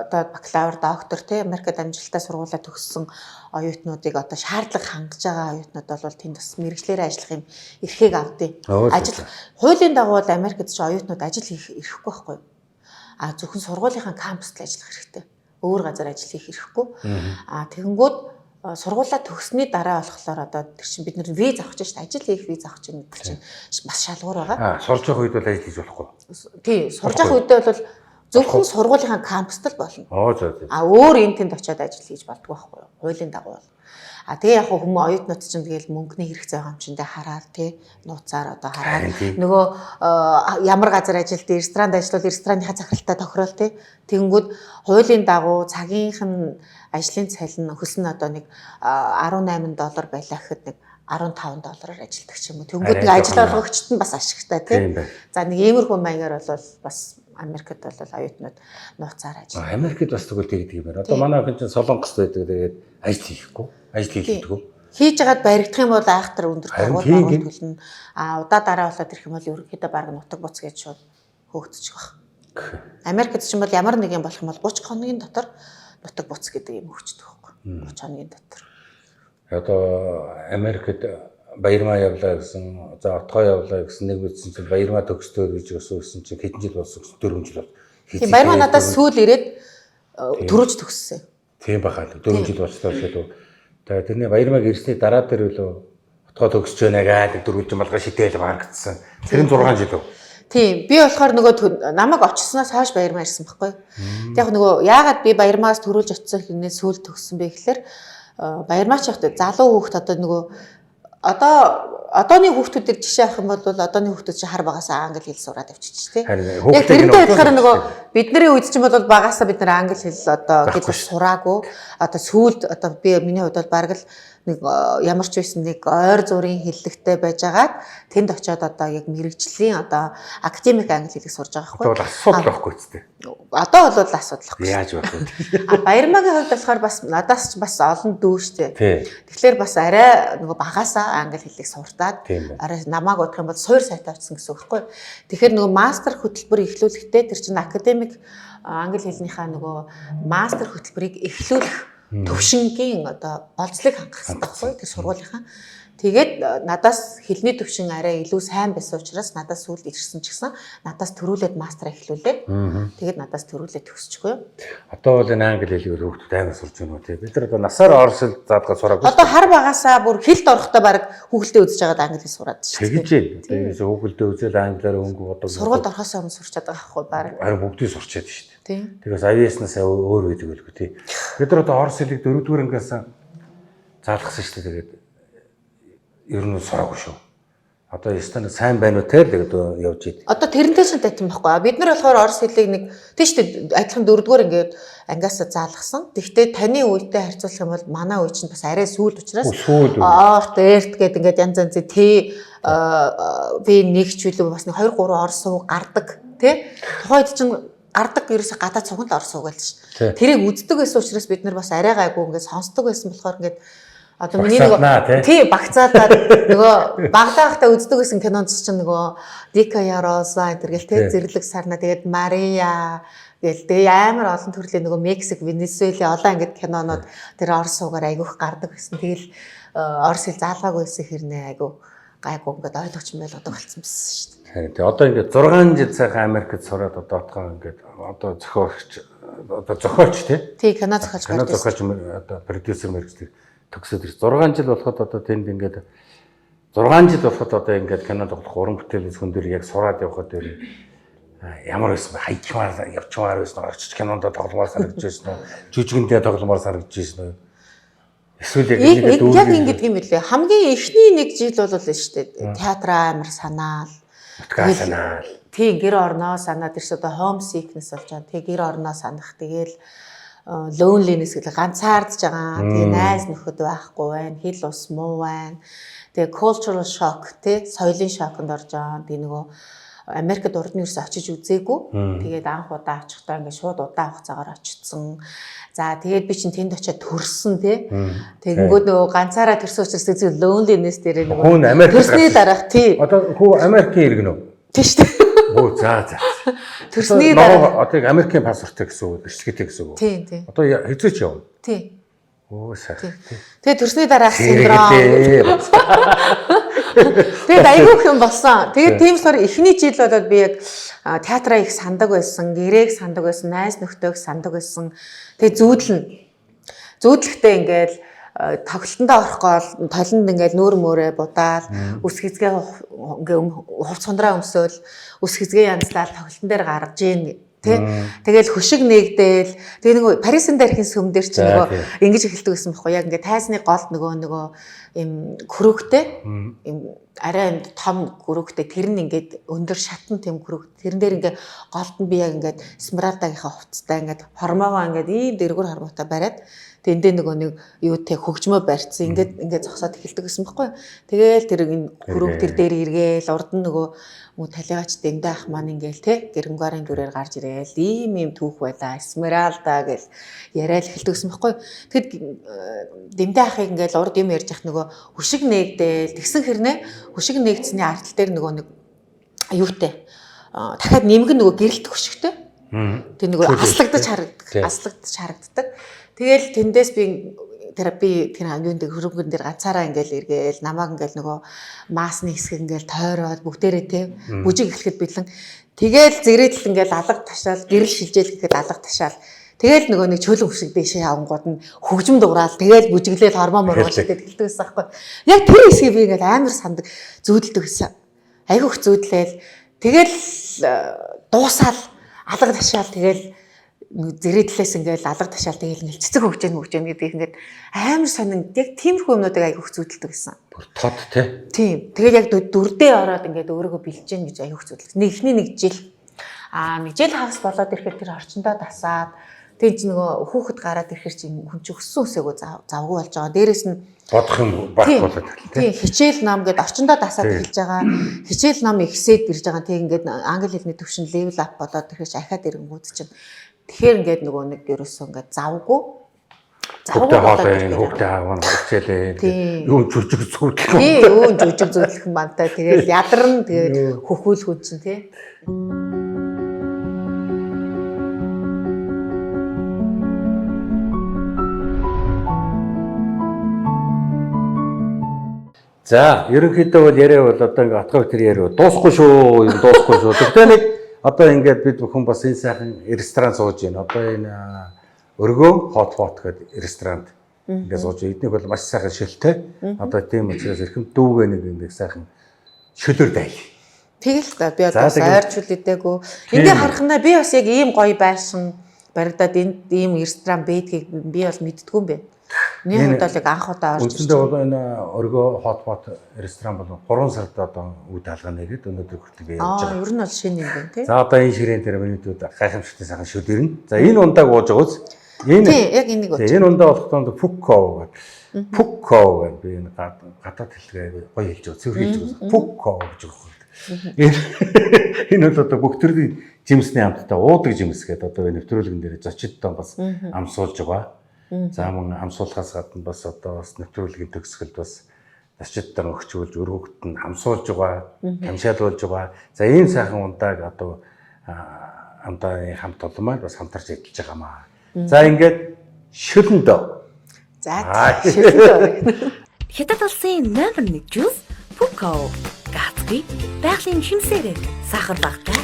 одоо бакалавр, доктор тийм Америкт амжилттай сургуулаа төгссөн оюутнуудыг одоо шаардлага хангаж байгаа оюутнууд бол тэнд бас мэрэгчлэрээ ажиллах юм эрхийг авдیں۔ Ажил хуулийн дагуу Америкт ч оюутнууд ажил хийх эрхгүй байхгүй. Зөвхөн сургуулийнхаа кампуст л ажиллах хэрэгтэй. Өөр газар ажил хийх эрхгүй. Тэгэнгүүт сургуулаа төгссөний дараа болохоор одоо тэр чинь бид нэр виз авах гэж шүү дээ. Ажил хийх виз авах чинь гэдэг чинь бас шалгуур байгаа. Сурж явах үед бол ажил хийж болохгүй. Тий, сурж явах үедээ бол зөвхөн сургуулийнхаа кампуст л болно. Өөр энэ тэнд очиод ажил хийж болдгоо байхгүй юу? Хуулийн дагуу бол. Тэгээ яг хүмүүс оюутнууд чинь тэгэл мөнгөний хэрэгц байгаа юм чиндээ хараад тий нууцаар одоо хараад нөгөө ямар газар ажилт ресторанд ажиллавал ресторанныхаа захиралтай тохирол тий тэгэнгүүт хуулийн дагуу цагийнх нь ажлын цалин хөлс нь одоо нэг $18 байлаа гэхэд нэг $15 ажилдаг ч юм уу. Тэнгүүд нэг ажил олгогчд нь бас ашигтай тий. За нэг иймэрхүү маягаар бол бас Америкт бол оюутнууд нууцаар ажилладаг. Америкт бас тэгвэл тэгдэг юм байна. Одоо манай охин чинь Солонгост байдаг. Тэгээд ажил хийхгүй. Ажил хийлдэггүй. Хийж ягаад баригдах юм бол айхтар өндөр байгууллагууд төлнө. Удаа дараа болоод ирэх юм бол ерөнхийдөө баг нутаг буц гэж шууд хөөгдөж байгаа. Америкт ч юм бол ямар нэг юм болох юм бол 30 хоногийн дотор нутаг буц гэдэг юм өгчдөг байхгүй. 30 хоногийн дотор. Одоо Америкт баярмаа явлаа гэсэн, за отгоо явлаа гэсэн нэг мэдсэн чинь баярмаа төгсдөө гэж өссөн чинь хэдэн жил болсон гэсэн 4 жил бол. Тийм баярмаа надаас сүүл ирээд төрөж төгссөн. Тийм бахаа 4 жил болчихлоо гэдэг. Тэгээ тэрний баярмааг ирсний дараа дээр үлээ отгоо төгсөж байна гэдэг 4 жил болгоо шидээл барагдсан. Тэр нь 6 жил. Тийм би болохоор нөгөө намайг очсноос хойш баярмаа ирсэн байхгүй. Тэг яг нөгөө яагаад би баярмаас төрүүлж очсон хэрнээ сүүл төгссөн бэ гэхээр баярмаач явахдаа залуу хүүхд одоо нөгөө одооны хүүхдүүдээр жишээ авах юм бол одооны хүүхдүүд чинь хар багасаа англи хэл сураад авчиж тий. Яг тэрнтэй адилхан нөгөө бидний үед чинь бол багасаа бид нар англи хэл одоо гэж сураагүй. Одоо сүүлд одоо би миний хувьд бол бараг л нэг ямар ч байсан нэг ойр зургийн хэллэгтэй байжгаад тэнд очиод одоо яг мэрэгжлийн одоо академик англи хэлийг сурж байгаа байхгүй. Одоо асуудал байхгүй үстэй. Одоо бол асуудал байхгүй. Яаж байх вэ? Баярмаагийн хувьд болохоор бас надаас ч бас олон дүү штэ. Тэгэхээр бас арай нөгөө багасаа англи хэлийг суртаад арай намааг бодох юм бол суур сайтай очсон гэсэн үг байхгүй. Тэгэхээр нөгөө мастер хөтөлбөр эхлүүлэхдээ тэр чинь академик англи хэлнийхаа нөгөө мастер хөтөлбөрийг эхлүүлэх төвшингийн одоо болцлыг хангах хэрэгтэй байхгүй тэр сургуулийнхаа. Тэгээд надаас хэлний төвшин арай илүү сайн байсан учраас надаас сүүлд ирсэн ч гэсэн надаас төрүүлээд мастер эхлүүлээ. Тэгээд надаас төрүүлээд төгсчихгүй юу. Одоо бол энэ англи хэлийг хүүхдүүд амар сурж байна уу тий. Бид нар одоо насаар орсол заадгаа сураагүй. Одоо хар багасаа бүр хэлд орохдоо баг хүүхэлдээ үзэж байгаад англи хэл сураад шүү. Тэгж дээ. Одоо ерөөсө хүүхэлдээ үзэл англиар өнгө бодог. Сургуульд орохоос өмнө сурч чаддаг байхгүй баг. Харин бүгдийг сурчаад шүү дээ. Тийм. Тэгээс IES-наас өөр байдаг байлгүй тий. Бид нар одоо орос хэлийг 4-р ангиас заалгасан шүү дээ. Тэгээд ер нь сураагүй шүү. Одоо ястаа сайн байна уу те тэгээд явж идэв. Одоо тэрнтэй ч татсан байхгүй. Бид нар болохоор орос хэлийг нэг тийм шүү дээ. Адилхан 4-р ингээд ангиас заалгасан. Тэгвэл таны үетэй харьцуулах юм бол манай үе чинь бас арай сүүл учраас орт эрт гэдэг ингээд янз янзын Т би нэгч үлээ бас 2 3 орос сууг гардаг тий. Тухайд чинь гардаг ерөөсө гадаад цуганд орос сууг байлж шүү. Тэрийг үздэг байсан учраас бид нар бас арай гайгүй ингээд сонсдог байсан болохоор ингээд одоо миний нөгөө тий багцаадаад нөгөө багтаахтаа үздэг гэсэн кинонд чинь нөгөө Дика Яроса энэ гэл тий зэрлэг сарна тэгээд Мария гэл тэгээ амар олон төрлийн нөгөө Мексик, Венесуэлийн олон ангид кинонууд тэр орос суугаар айгүйх гардаг гэсэн. Тэгэл орос хэл заалгаагүй байсан хэрнээ айгүй гайгүй ингээд ойлгоч юм байлгадаг болсон байсан шүү дээ. Харин тий одоо ингээд 6 жил сайхан Америкт сураад одоо отгоо ингээд одоо зохиолч тий. Тий кино зохиолч байна. Кино зохиолч одоо продюсер мэргэжлэг төгсөөд 6 жил болоход одоо тэнд ингээд 6 жил болоход одоо ингээд кино тоглох уран бүтээлээс хүн дээр яг сураад явхад дээр ямар байсан бэ? Хайчмаар явчмаар байсан. Орчиж кинонд тогломоор санагдаж байсан уу? Жүжигэндээ тогломоор санагдаж байсан уу? Эсвэл яг ингэдэг юм билээ. Хамгийн эхний нэг жил бол л шүү дээ. Театр амар санаал. Санаал. Тийм гэр орноо санаад ирс одоо home sickness болж байгаа. Тэг гэр орноо санах. Тэгээл loneliness гэдэг ганцаардж байгаа. Тэгээ найз нөхөд байхгүй байна. Хэл ус муу байна. Тэгээ cultural shock тий соёлын шоконд орж байгаа. Тэгээ нөгөө Америкт урд нь ерөөс очиж үзээгүй. Тэгээд анх удаа очихдаа ингээд шууд удаан хугацаагаар очсон. За тэгээд би чинь тэнд очиад төрсөн тий. Тэгэнгүүт нөгөө ганцаараа төрсөн учраас зөв loneliness дээр нөгөө хүн Америкт төрсний дараах тий. Одоо хүү Америкийн иргэн үү? Тий шүү дээ. Оо за. Төрсний дараа одоо Америкийн паспорттой гэсэн үг, бичлэгээтэй гэсэн үг. Тий, тий. Одоо хэзээ ч явна. Тий. Оо сайхан. Тэгээ төрсний дараах синдром. Тэгээд айгүйх юм болсон. Тэгээд тийм болохоор эхний жил болоод би яг театраа их сандаг байсан, гэрээг сандаг байсан, найз нөхдөг сандаг байсан. Тэгээд зүүдлэхдээ ингээл тоглолтондоо орохгүй толонд ингээл нүүр мөрөө будаал, үс хизгээ ингээ хувц хундраа өмсөөл, үс хизгээ янзлал тоглолтон дээр гаргаж ийн. Тэгэл хөшиг нэгдээл тэгээ нөгөө Парисын дархийн сүм дээр чи нөгөө ингэж эхэлдэг байсан байхгүй яг ингээ тайзны голд нөгөө им күрөгтэй им арай том күрөгтэй тэр нь ингээд өндөр шатан тэм күрэг тэрэн дээр ингээ голд нь би яг ингээд Смрадагийнхаа хувцастай ингээд хормоогоо ингээд ийм дэргүр хормоотой бариад тэндээ нөгөө нэг юутэй хөгжмөө барьцсан ингээд зогсоод эхэлдэг гэсэн байхгүй. Тэгээл тэр күрэг тэр дээр эргээл урд нь нөгөө талигач дэмдэ ах маань ингээл те гэрэнгаарын дүрээр гарч ирээл ийм түүх байлаа Смралда гэл яриад эхэлдэг гэсэн байхгүй. Тэгэд дэмдэ ахыг ингээл урд юм ярьж ах нөгөө хөшиг нээгдээл тэгсэн хэрнээ хөшиг нээгдсэний ардтал дээр нөгөө нэг юутэй дахиад нэмгэн нөгөө гэрэлт хөшигтэй. Тэг нөгөө аслагдаж харагддаг. Тэгэл тэндээс би терапи тэр юунд хөрөнгөн дээр ганцаараа ингээл эргээл намайг ингээл нөгөө маасны хэсэг ингээл тойроод бүгдээрээ те бүжиг эхлэхэд бидлэн тэгэл зэрэгтэл ингээл алга ташаал гэрэл шилжээл гэхэд алга ташаал тэгэл нөгөө нэг чөлөн хөшиг дэшээ явангууд нь хөгжим дуграал тэгэл бүжиглээд хормон мөргөлдөд эхэлдэг гэсэн байхгүй. Яг тэр хэсгийг би ингээл амар сандаг зүүдэлдэг гэсэн. Айгүйх зүүдлээл тэгэл дуусаал алга ташаал тэгэл зэрэдлээс ингээл алга ташаал тэгэл ингээл цэцэг хөгжөөн гэдгийг ингээд амар сонин яг тиймэрхүү юмнуудыг айгүйх зүүдэлдэг гэсэн. Бүр тод те. Тийм. Тэгэл яг дүрдээ ороод ингээд өөрийгөө бэлж гэн гэж айгүйх зүүдэлдэг. Эхний нэг жил нэг жил хагас болоод ирэхээр тэр орчиндөө дасаад тэг чи нөгөө хүүхэд гараад ирэхээр чи хүн чи өссөн үсээгөө завгүй болж байгаа. Дээрээс нь бодох юм багт болоод тийм хичээл нам гэдээ орчиндөө дасаад эхэлж байгаа. Хичээл нам ихсээд ирж байгаа. Тэг ингээд англи хэлний төвшин level up болоод ирэхээр чи ахаад ирэнгүүд чинь тэгэхээр ингээд нөгөө нэг ерөөсөө ингээд завгүй хүүхдээ хааваа хичээлээ юу жүжиг зүгдлэх юм. Тийм юу жүжиг зүгдлэх юм бантай. Тэгээд ядарна тэгээд хөхүүл хүн чинь тий. За, ерөнхийдөө бол яриа бол одоо ингээ отгоо тэр яриа дуусахгүй шүү, юм дуусахгүй шүү. Тэгтээ нэг одоо ингээд бид бүхэн бас энэ сайхан ресторан сууж байна. Одоо энэ өргөө hot гэдэг ресторанд ингээд сууж эднийх бол маш сайхан шилтэй. Одоо тийм учраас эрхэм дүүгээ нэг сайхан шөлөөр дайл. Тэгэл та би одоо ойрчул идээгүй. Ингээ харахнаа би бас яг ийм гоё байшин баригдаад энд ийм ресторан байдгийг би бол мэддэггүй юм бэ. Нэг удаа л анх удаа орж ирсэн. Үндсэндээ бол энэ өргөө hot ресторан бол 3 сард одоо үе даалгана нэгэд өнөөдөр хүртэл би явж байгаа. Ер нь бол шинэ юм байна тий. За одоо энэ ширээн дээр минутууд гайхамшигтай сайхан шүл ирнэ. За энэ ундааг ууж байгаа үз. Энэ тий яг энийг ууж. Энэ ундаа болохдоо Пукко гэдэг. Пукко гэдэг би энэ гадаад хэлгээ гоё хэлж байгаа. Цэвэр хэлж байгаа. Пукко гэж байгаа. Энэ бол одоо бүх төрлийн жимсний амттай уудаг жимс гэдэг одоо нэвтрүүлгэн дээр зочид доо бас амсуулж байгаа. За мөн амсуулахаас гадна бас одоо бас нэвтрүүлгийн төгсгөлд бас зочидтар өгчүүлж өргөгт нь амсуулж байгаа, камшаалуулж байгаа. За ийм сайхан ундааг одоо амдааны хамт олмаар бас хамтарч ажиллаж байгаамаа. За ингээд шөлөндөө. За шөлөндөө. Хятад улсын номер 1 жуус Пукко. Гацгүй, байгалийн шимсээрээ сахар багтаа,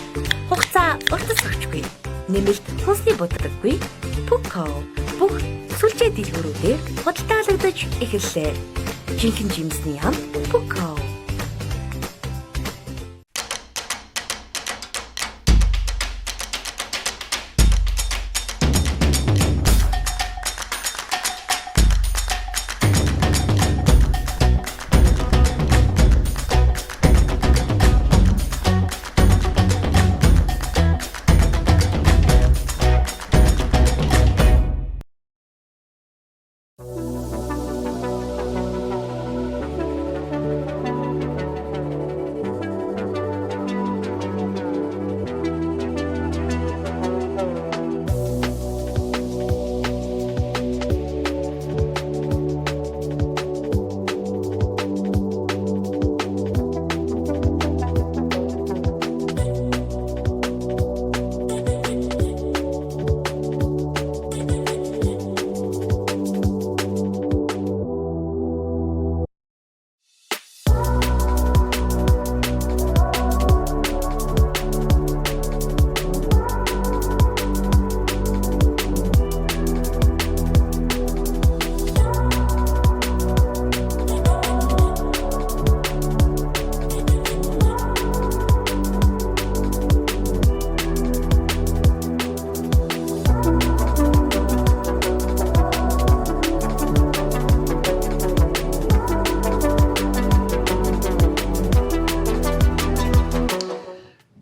хугацаа уртасгчгүй, нэмэлт хүнсний буддаггүй, Пукко. Бүх сүлжээ дэлгүүрүүдээр худалдаалагдаж эхэллээ. Жинхэнэ жимсний ам Пукко.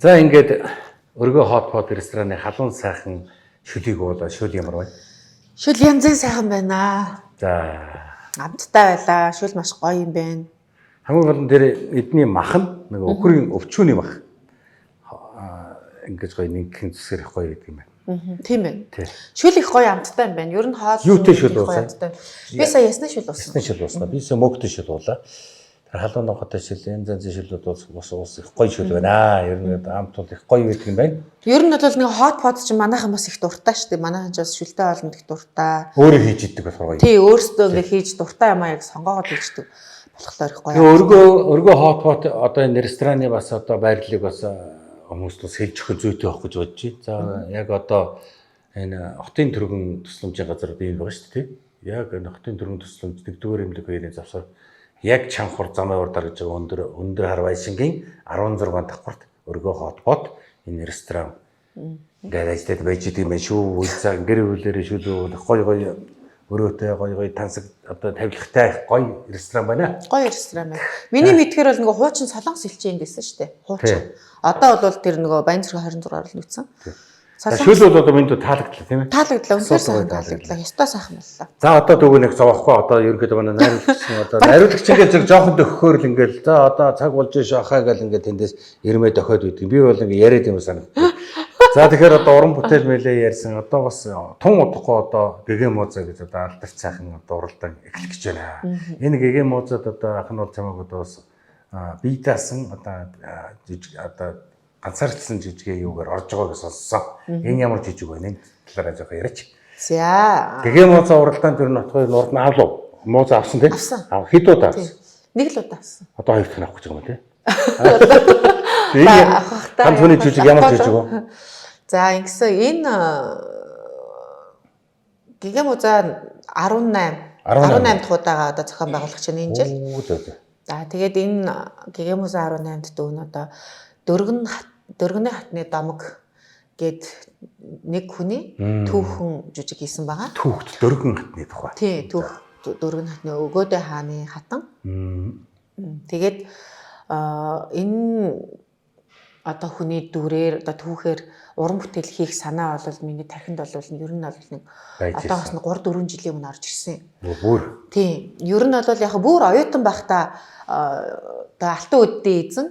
За ингээд өргөө hot рестораны халуун сайхан шөлийг уулаа. Шөл ямар байна? Шөл янзын сайхан байна. За амттай байлаа. Шөл маш гоё юм байна. Хамгийн гол нь тэр эдний мах нь нэг өхрийн өвчүүний мах. Ингээд гоё нэгэн зүсгэр их гоё гэдэг юм байна. Тийм байна. Шөл их гоё амттай юм байна. Ер нь хоол юутэй шөл уулаа? Би сая ясны шөл уусан. Ясны шөл уусан. Би сая мөгтэй шөл уулаа. халуун нохотой шил энэ занзын шилүүд бас их гоё шил байна. Ер нь хамт бол их гоё байдаг юм байна. Ер нь бол нэг хот под чинь манайхан бас их дуртай шүү дээ. Манайхан ч бас шүлтэй олонд их дуртай. Өөрөө хийж иддэг болохоор гоё. Тий, өөрсдөө ингээ хийж дуртай юм аа яг сонгоогоод хийждэг болохоор их гоё. Өргөө хот одоо энэ рестораны бас одоо байрлалыг бас хүмүүст бас хэлж өгөх зүйтэй авах гэж бодож байна. За яг одоо энэ хотын төргөн тусламжийн газар одоо юм байгаа шүү дээ. Яг энэ хотын төргөн тусламж 1-р эмнэлэг хоёрын завсар яг чанхур замын урд дарж байгаа өндөр хар байшингийн 16 давхарт өргөө хот энэ ресторан гаражтай байж идэг юм шүү. Үйлцаа гэр бүлэрээ шүлүү гоё өрөөтэй гоё тансаг одоо тавилгатай гоё ресторан байна. Гоё ресторан байна. Миний мэдхээр бол нөгөө хуучин Солонгос элчин гэсэн шүү дээ. Хуучин. Одоо бол тэр нөгөө Баянзүрх 26-аар л нүцсэн. Шүл бол одоо минь таалагдлаа тийм ээ. Таалагдлаа. Үнэхээр сайн таалагдлаа. Ёстой сайхан боллоо. За одоо дөгөө нэг зовохгүй одоо ерөнхийдөө манай найруулагч ингээл жоохон төгөхөөр л ингээл за одоо цаг болж шахаа гэл ингээд тэндээс ирмээ дохиод үйдэг. Би бол ингээд яриад юм санагдав. За тэгэхээр одоо уран бүтээл мэлээ ярьсан одоо бас тун удахгүй одоо гэгэмоза гэж одоо алдарч сайхан одоо уралдаан эхлэх гэж байна. Энэ гэгэмозад одоо анх нь бол чамайг одоо бас бие даасан одоо жижиг одоо ганцаарчлсан жижигээ юугаар орж байгааг сонссон. Энэ ямар жижиг байна? Энэ талаараа жоох яриач. За. Гэгэмоза уралдаан тэр нотхой нурд нь авлаа. Моза авсан тийм. Хэд удаа авсан? Нэг л удаа авсан. Одоо хоёр дахин авах гэж байгаа юм тийм. Ганц хүний жижиг ямар жижиг вэ? За ингэсэн энэ гэгэмоза 18 дахь удаага одоо зохион байгуулагч нь энэ жил. За тэгээд энэ гэгэмоза 18-д дүүн одоо дөргөний хатны домог гээд нэг хүний түүхэн жижиг хийсэн байгаа. Түүхт дөргөн хатны тухай. Тий, түүх дөргөн хатны өгөөдөө хааны хатан. Тэгээд энэ одоо хүний дүрээр одоо түүхээр уран бүтээл хийх санаа бол миний тархинд бол ер нь бол нэг одоо бас 3-4 жилийн өмнө орж ирсэн. Бүр. Тий. Ер нь бол яг бүр оюутан байхдаа одоо алтан үддийн эзэн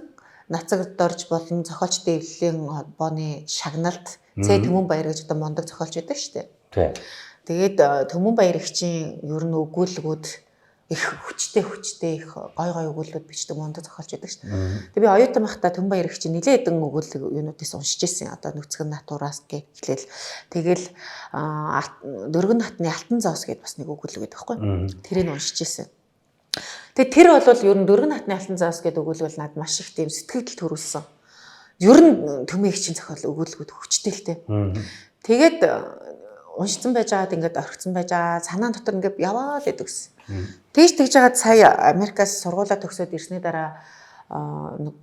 нацаг дорж болон зохиолч дэвлэлийн холбооны шагналд Цэ Төмөн Баяр гэж одоо мондог зохиолч байдаг шүү дээ. Тий. Тэгээд Төмөн Баяр ихчийн ер нь өгүүлбэрүүд их хүчтэй их гой өгүүлбэрүүд бичдэг мондог зохиолч байдаг шүү дээ. Тэгээд би оюутан байхдаа Төмөн Баяр ихчийн нэлээд хэдэн өгүүлбэр юунуудаас уншиж ирсэн. Одоо нүцгэн натураас гэх хэлээл тэгэл дөргөн хатны алтан зоос гэдээ бас нэг өгүүлбэр байдаг байхгүй. Тэрийг уншиж ирсэн. Тэгээд тэр бол ер нь дөргөн хатны алтан зоос гэдэг өгүүлбэр надад маш их тийм сэтгэл төрүүлсэн. Ер нь Төмөн ихчийн зохиол өгүүлбэрүүд хүчтэй л дээ. Тэгээд уншсан байж байгаад ингээд орхицсан байж байгаа санаа дотор ингээд яваад байдаг гэсэн. Тэгж жагаад сая Америкаас сургуулаа төгсөөд ирсний дараа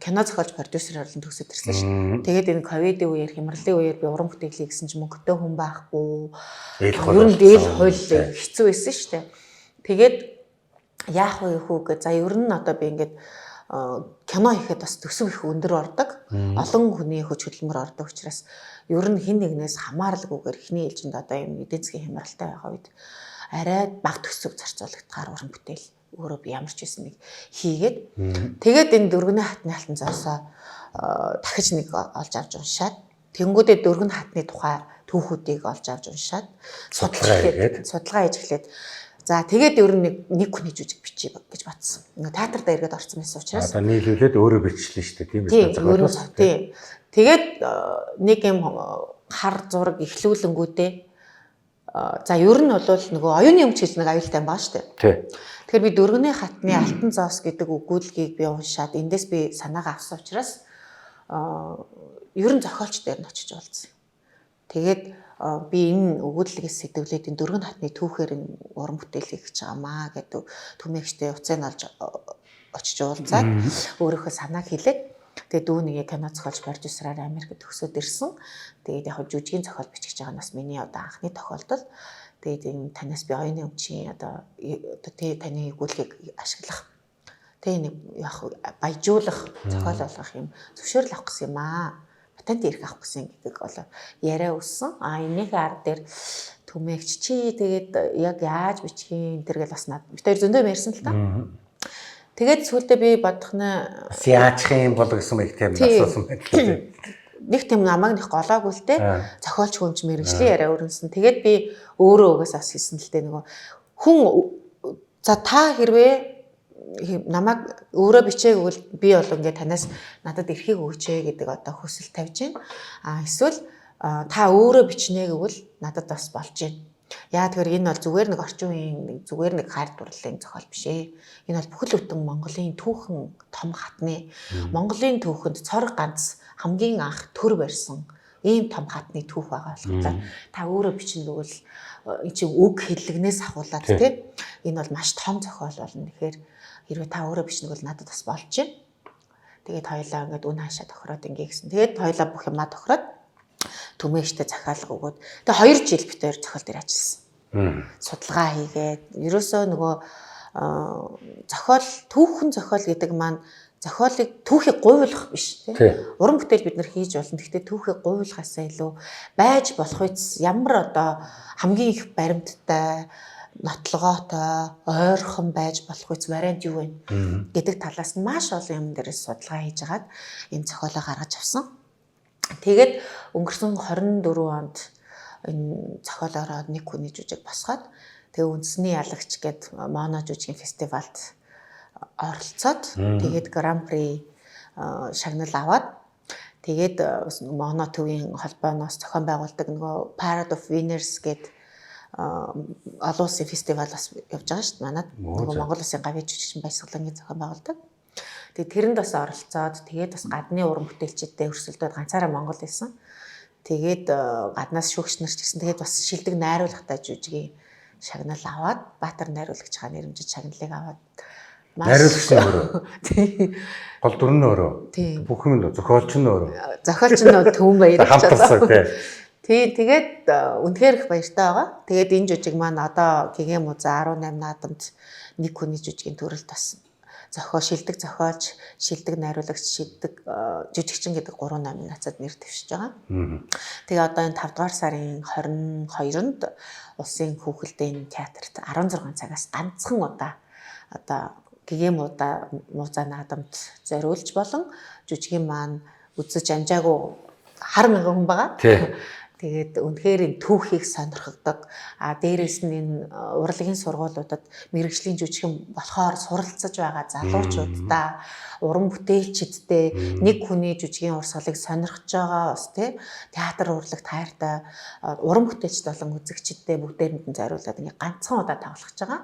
кино зохиолч продюсер орлон төгсөөд ирсэн шүү. Тэгээд энэ ковидын үеэр хямралын үеэр би уран бүтээлээ гэсэн чинь мөнгөтэй хүн байхгүй. Ер нь дээл хууль хэцүү байсан шүү дээ. Тэгээд яах вэ хүү гэж за ер нь одоо би ингээд кино хийхэд бас төсөв их өндөр ордог. Олон хүний хүч хөдөлмөр ордог учраас ер нь хин нэгнээс хамааралгүйгээр эхний ээлжинд одоо юм эдийн засгийн хямралтай байгаа үед арай бага төсөв зарцуулагдахаар уран бүтээл өөрөө би ямар ч байсан нэг хийгээд тэгээд энэ дөргөний хатны алтан зоосоо дахиж нэг олж авч уншаад тэнгүүдээ дөргөн хатны тухай түүхүүдийг олж авч уншаад судалгаа хийж эхлээд за тэгээд ер нь нэг хүний жүжиг бичиж гэж батсан. Ингээ театрда иргэд орсон байсан учраас одоо нийлүүлээд өөрөө бичлээ шүү дээ тийм үү? Тийм. Тэгээд нэг юм хар зураг эхлүүлэнгүүтээ за ер нь бол нөгөө оюуны өмч гэж нэг аюултай юм баа шүү дээ. Тий. Тэгэхээр би дөргөний хатны алтан зоос гэдэг өгүүлгийг би уншаад эндээс би санаагаа авсан учраас ер нь зохиолч дээр нь очиж уулзсан. Тэгээд би энэ өгүүллэгээс сэдвлээд энэ дөргөн хатны түүхээр уран бүтээл хийх гэж байгаамаа гэдэг төмөөгчтэй уцаа олж очиж уулзаад өөрийнхөө санааг хэлээд тэгээд дүүнийг кино зохиолч продюсераар Америкт төгсөөд ирсэн. Тэгээд яг жүжигийн зохиол бичих гэж байгаа нь бас миний одоо анхны тохиолдол. Тэгээд энэ танаас би оюуны өмчийн одоо таны өгүүлгийг ашиглах тэг нэг яг баяжуулах зохиол болгох юм зөвшөөрөл авах гэсэн юм аа. Патент ирэх авах гэсэн гэдэг бол яриа өссөн. Энийх ар дээр төмөөгч чи тэгээд яг яаж бичих юм тэргээл бас над би тэр зөндөө ярьсан л та. Тэгээд сүүлдээ би бодохны яачих юм бол гэсэн мэт тийм асуусан байна. Нэг тийм намайг нэг голоогүй л те зохиолч хүмж мэрэгжлийн яриа өрнөсөн. Тэгээд би өөрөө угаасаа хийсэн л те нөгөө хүн за та хэрвээ намайг өөрөө бичээг бол би бол ингээд танаас надад эрхийг өгчээ гэдэг одоо хүсэл тавьж байна. Эсвэл та өөрөө бичнэ гэвэл надад бас болж байна. Яа тэгэхээр энэ бол зүгээр нэг орчин үеийн зүгээр нэг хайр дурлалын зохиол биш ээ. Энэ бол бүхэл бүтэн Монголын түүхэн том хатны Монголын түүхэнд цорог ганц хамгийн анх төр барьсан ийм том хатны түүх байгаа болохоор та өөрөө бичнэ гэвэл энэ чинь үг хэллэгнээс ахуулаад тийм энэ бол маш том зохиол болно. Тэгэхээр хэрвээ та өөрөө бичнэ гэвэл надад бас болж байна. Тэгээд хоёлаа ингээд үн хаашаа тохироод ингээ гэсэн. Тэгээд хоёлаа бүх юмаа тохироод төмөштэй захиалга өгөөд тэгээ 2 жил битээр зохиол дээр ажилласан. Судалгаа хийгээд ерөөсөө нөгөө түүхэн зохиол гэдэг маань зохиолыг түүхийг гуйлах биш тийм. Уран бүтээл бид нар хийж болно. Гэхдээ түүхийг гуйлахаасаа илүү байж болох үс ямар одоо хамгийн их баримттай, нотлогоотой, ойрхон байж болох үс вариант юу вэ гэдэг талаас нь маш олон юм дээрээс судалгаа хийж агаад энэ зохиолоо гаргаж авсан. Тэгээд өнгөрсөн 24 онд энэ зохиолоороо нэг хүний жүжиг босгоод тэгээ үндэсний ялагч гээд Моно жүжигийн фестивальд оролцоод тэгээд Гран При шагнал аваад тэгээд Моно төвийн холбооноос зохион байгуулдаг нөгөө Parade of Winners гээд олон улсын фестивал бас явж байгаа шүү дээ. Манайд нөгөө Монгол улсын гавьяа жүжигчин баясгалангийн зохион байгуулдаг. Тэгээд тэрэнд бас оролцоод тэгээд бас гадны уран бүтээлчидтэй өрсөлдөд ганцаараа Монгол байсан. Тэгээд гаднаас шүүгч нар ч гэсэн тэгээд бас шилдэг найруулгатай жүжигийн шагнал аваад Баатар найруулагчаа нэрмжиж шагналыг аваад найруулагч нь өөрөө. Гол дүр нь өөрөө. Бүх юм нь зохиолч нь өөрөө. Зохиолч нь Төв Баяр хамтарсан тий. Тэгээд үнэхээр их баяртай байгаа. Тэгээд энэ жүжиг маань одоо Гэгээ Муза 18 наадамд нэг хүний жүжигийн төрөлд болсон. Шилдэг зохиолч, шилдэг найруулагч, шилдэг жүжигчин гэдэг 3 номинацад нэр дэвшиж байгаа. Тэгээ одоо энэ 5 дугаар сарын 22-нд Улсын хүүхэлдэйн театрт 16 цагаас ганцхан удаа одоо Гэгээ Муза наадамд зориулж болон жүжигийн маань үзэж амжаагүй 10,000 хүн байгаа. Тэгээд үнэхээр энэ түүхийг сонирхогдог. Дээрээс нь энэ урлагийн сургуулиудад мэрэгжлийн жүжигчин болохоор суралцаж байгаа залуучуудаа уран бүтээлчидтэй нэг хүний жүжигийн урсгалыг сонирхож байгаа бас тий театр урлагт хайртай уран бүтээлчд болон үзэгчдтэй бүгдээрэнд нь зориулаад ингээ ганцхан удаа тоглож байгаа.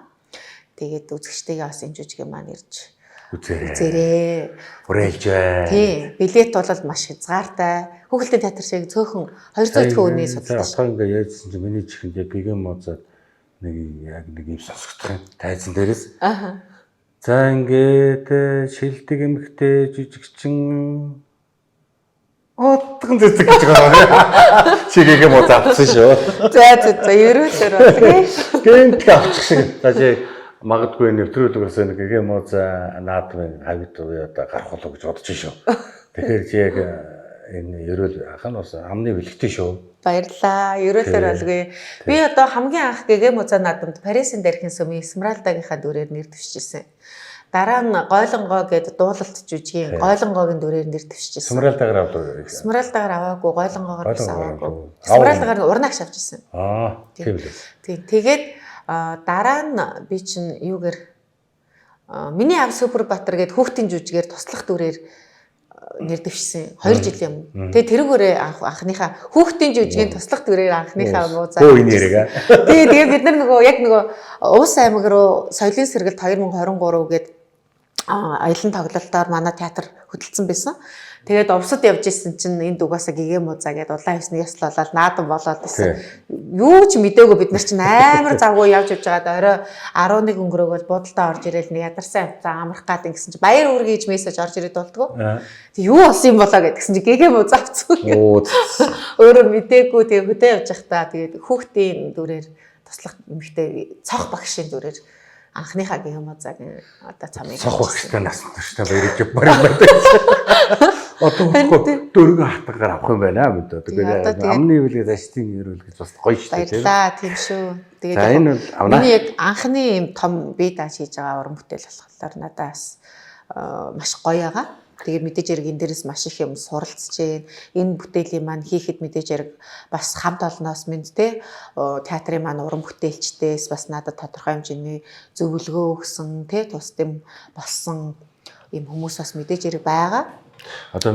Тэгээд үзэгчтэйгээ бас энэ жүжигийн маань ирж үзээрэй. Хүрээлж бай. Тий, билет бол маш хязгаартай. Хүүхэлдэйн театр шиг цөөхөн 200 төгрөгийн судалдаг. Одоо ингээ яажсан чи миний чихэнд яг Гэгээ Музад нэг юм сонсогдох юм. Тайзан дээрээс. За ингээд шилдэг эмхтэй жүжигчин отгон зэцэг гэж байгаа. Чи Гэгээ Музад авсан шүү. За ерөөлөөр болгүй. Гэнт авчих шиг. За чи магадгүй нэвтрүүлгээс нэг Гэгээ Муза наадмын хавьд уу одоо гарах болоо гэж бодож шүү. Тэгэхээр чи яг энэ ерөөл ахын ус амны бэлэгтэй шүү. Баярлаа. Ерөөлөөр болгүй. Би одоо хамгийн анх Гэгээ Муза наадамд Парисын дархийн сүмийн Смралдагийнхаа дүрээр нэр дэвшижсэн. Дараа нь Гойлонгоо гэдэг дуулалт жүжигийн Гойлонгоогийн дүрээр нэр дэвшижсэн. Смралдагаар авдаг. Смралдагаар аваагүй, Гойлонгоогоор бас аваагүй. Смралдагаар нь урнагш авчихсан. Тийм л. Тэгээд дараа нь би чинь юугээр миний аав Супербаатар гээд хүүхдийн жүжигээр туслах дүрээр нэр дэвшсэн 2 жилийн өмнө. Тэгээ тэрүүгээрээ анхныхаа хүүхдийн жүжигийн туслах дүрээр анхныхаа муузаа. Тэгээ бид нар нөгөө яг нөгөө Увс аймаг руу соёлын сэргэлт 2023 гээд аялан тоглолтоор манай театр хөдөлсөн байсан. Тэгээд Увсад явж исэн чинь энд угаасаа Гэгээ Муза гэдэг улаан хисний ёслол болоод наадам болоод исэн. Юу ч мэдээгүй бид нар чинь амар завгүй явж байгаад орой 11 өнгөрөөгөл буудалтаа орж ирээл нэг ядарсан амтаа амрах гад ингэсэн чинь баяр үргээ гэж мессеж орж ирээд болтгоо. Тэг юу болсон юм болоо гэдгсэн чинь Гэгээ Муза авцсан. Өөрөө мэдээгүй тэгээ хөдөө явж байхдаа тэгээд хүүхдийн дүрээр туслах эмэгтэй цох багшийн дүрээр анхныхаа Гэгээ Музагийн одоо цамыг цох багштай нас турштай баярж барин байдаг. Одоо дөрөв хатгаар авах юм байна мэдээ. Тэгээд амны хөвлөг зачтын ирүүл гэж бас гоё шүү дээ. Баярлаа тийм шүү. Тэгээд миний яг анхны юм том бие дааж хийж байгаа уран бүтээл болохоор надаас маш гоё байгаа. Тэгээд мэдээж хэрэг энэ дээрээс маш их юм суралцж байна. Энэ бүтээлийн маань хийхэд мэдээж хэрэг бас хамт олноос минь те театрын маань уран бүтээлчдээс бас надад тодорхой хэмжээний зөвлөгөө өгсөн те тус дэм болсон юм хүмүүс бас мэдээж хэрэг байгаа. Одоо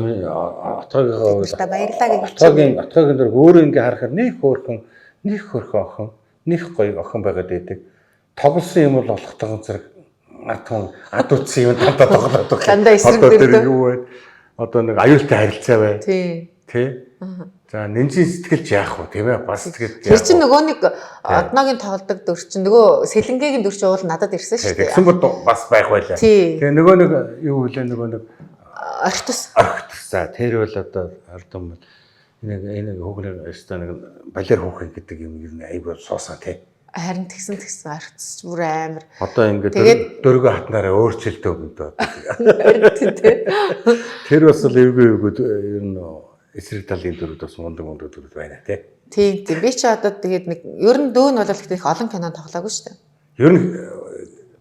отгоогийн баярлалаа гэж отгоогийн дээр өөрөө ингээ харахаар нэг хөөрхөн охин, нэг гоё охин байгаад байдаг. Тоглосон юм бол олохтойгоо зэрэг атхан ад утсан юм дандаа тоглоод байгаа. Дандаа эсрэг дөрөв. Юу вэ? Одоо нэг аюултай харилцаа бай. Тий. За нэмжийн сэтгэлж яах вэ? Тийм ээ. Бас тэгээд тэр чинь нөгөө нэг одноогийн тоглодог дүр чинь нөгөө сэлэнгээгийн дүр чинь уул надад ирсэн шүү дээ. Тэгсэн бод бас байх байлаа. Тэгээ нөгөө нэг юу вэ? Нөгөө нэг орхитус. За тэр бол одоо ордон бол энэ хүүхнэр өстой нэг балер хүүхэн гэдэг юм ер нь аягүй суусаа тий. Харин тэгсэн орхитус бүр амар. Одоо ингээд дөргөө хатнараа өөрчлөлтөө өгдөө. Тэр бас л эвгүй ер нь эсрэг талын дөрүүд бас мундаг дөрүүд байна тий. Тийм. Би ч одоо тэгээд нэг ер нь дөө нь бол их олон кинонд тоглоогүй шүү дээ. Ер нь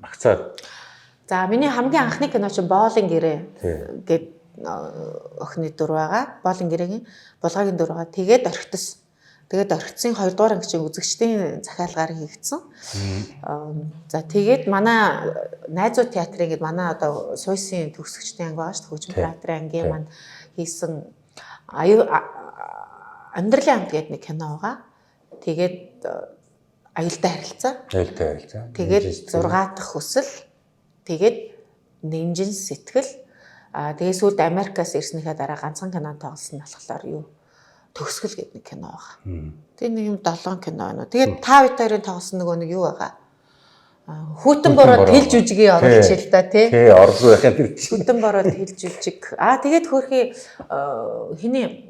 багцаад. За миний хамгийн анхны кино чинь Боолын гэрээ гэдэг охины дүр байгаа. Боолын гэрээгийн булгаагийн дүр байгаа. Тэгээд орхитос. Тэгээд орхитсын 2 дугаар ангичийн үзэгчдийн захиалгаар хийгдсэн. За тэгээд манай найзууд театрын гэдэг манай одоо Суйсын төгсөгчдийн анги байгаа шүү дээ. Хөгжим театрын ангийн маань хийсэн амьдралын амт гэдэг нэг кино байгаа. Тэгээд аюултай харилцаа. Тэгээд 6 дахь хүсэл. Тэгээд нэмжин сэтгэл. Тэгээд сүүлд Америкаас ирснийхаа дараа ганцхан кинонд тоглосон болохоор юу төгсгөл гэдэг нэг кино байгаа. Тэгээд нэг юм 7 кино байна. Тэгээд та хоёрын тоглосон нөгөө нэг юу байгаа? Хүүтэн бороо тэл жүжигийн оруулж хэл та тий. Тий, орлоо яхаа тэр. Хүүтэн бороо тэл жүжиг. Тэгээд хөрхи хиний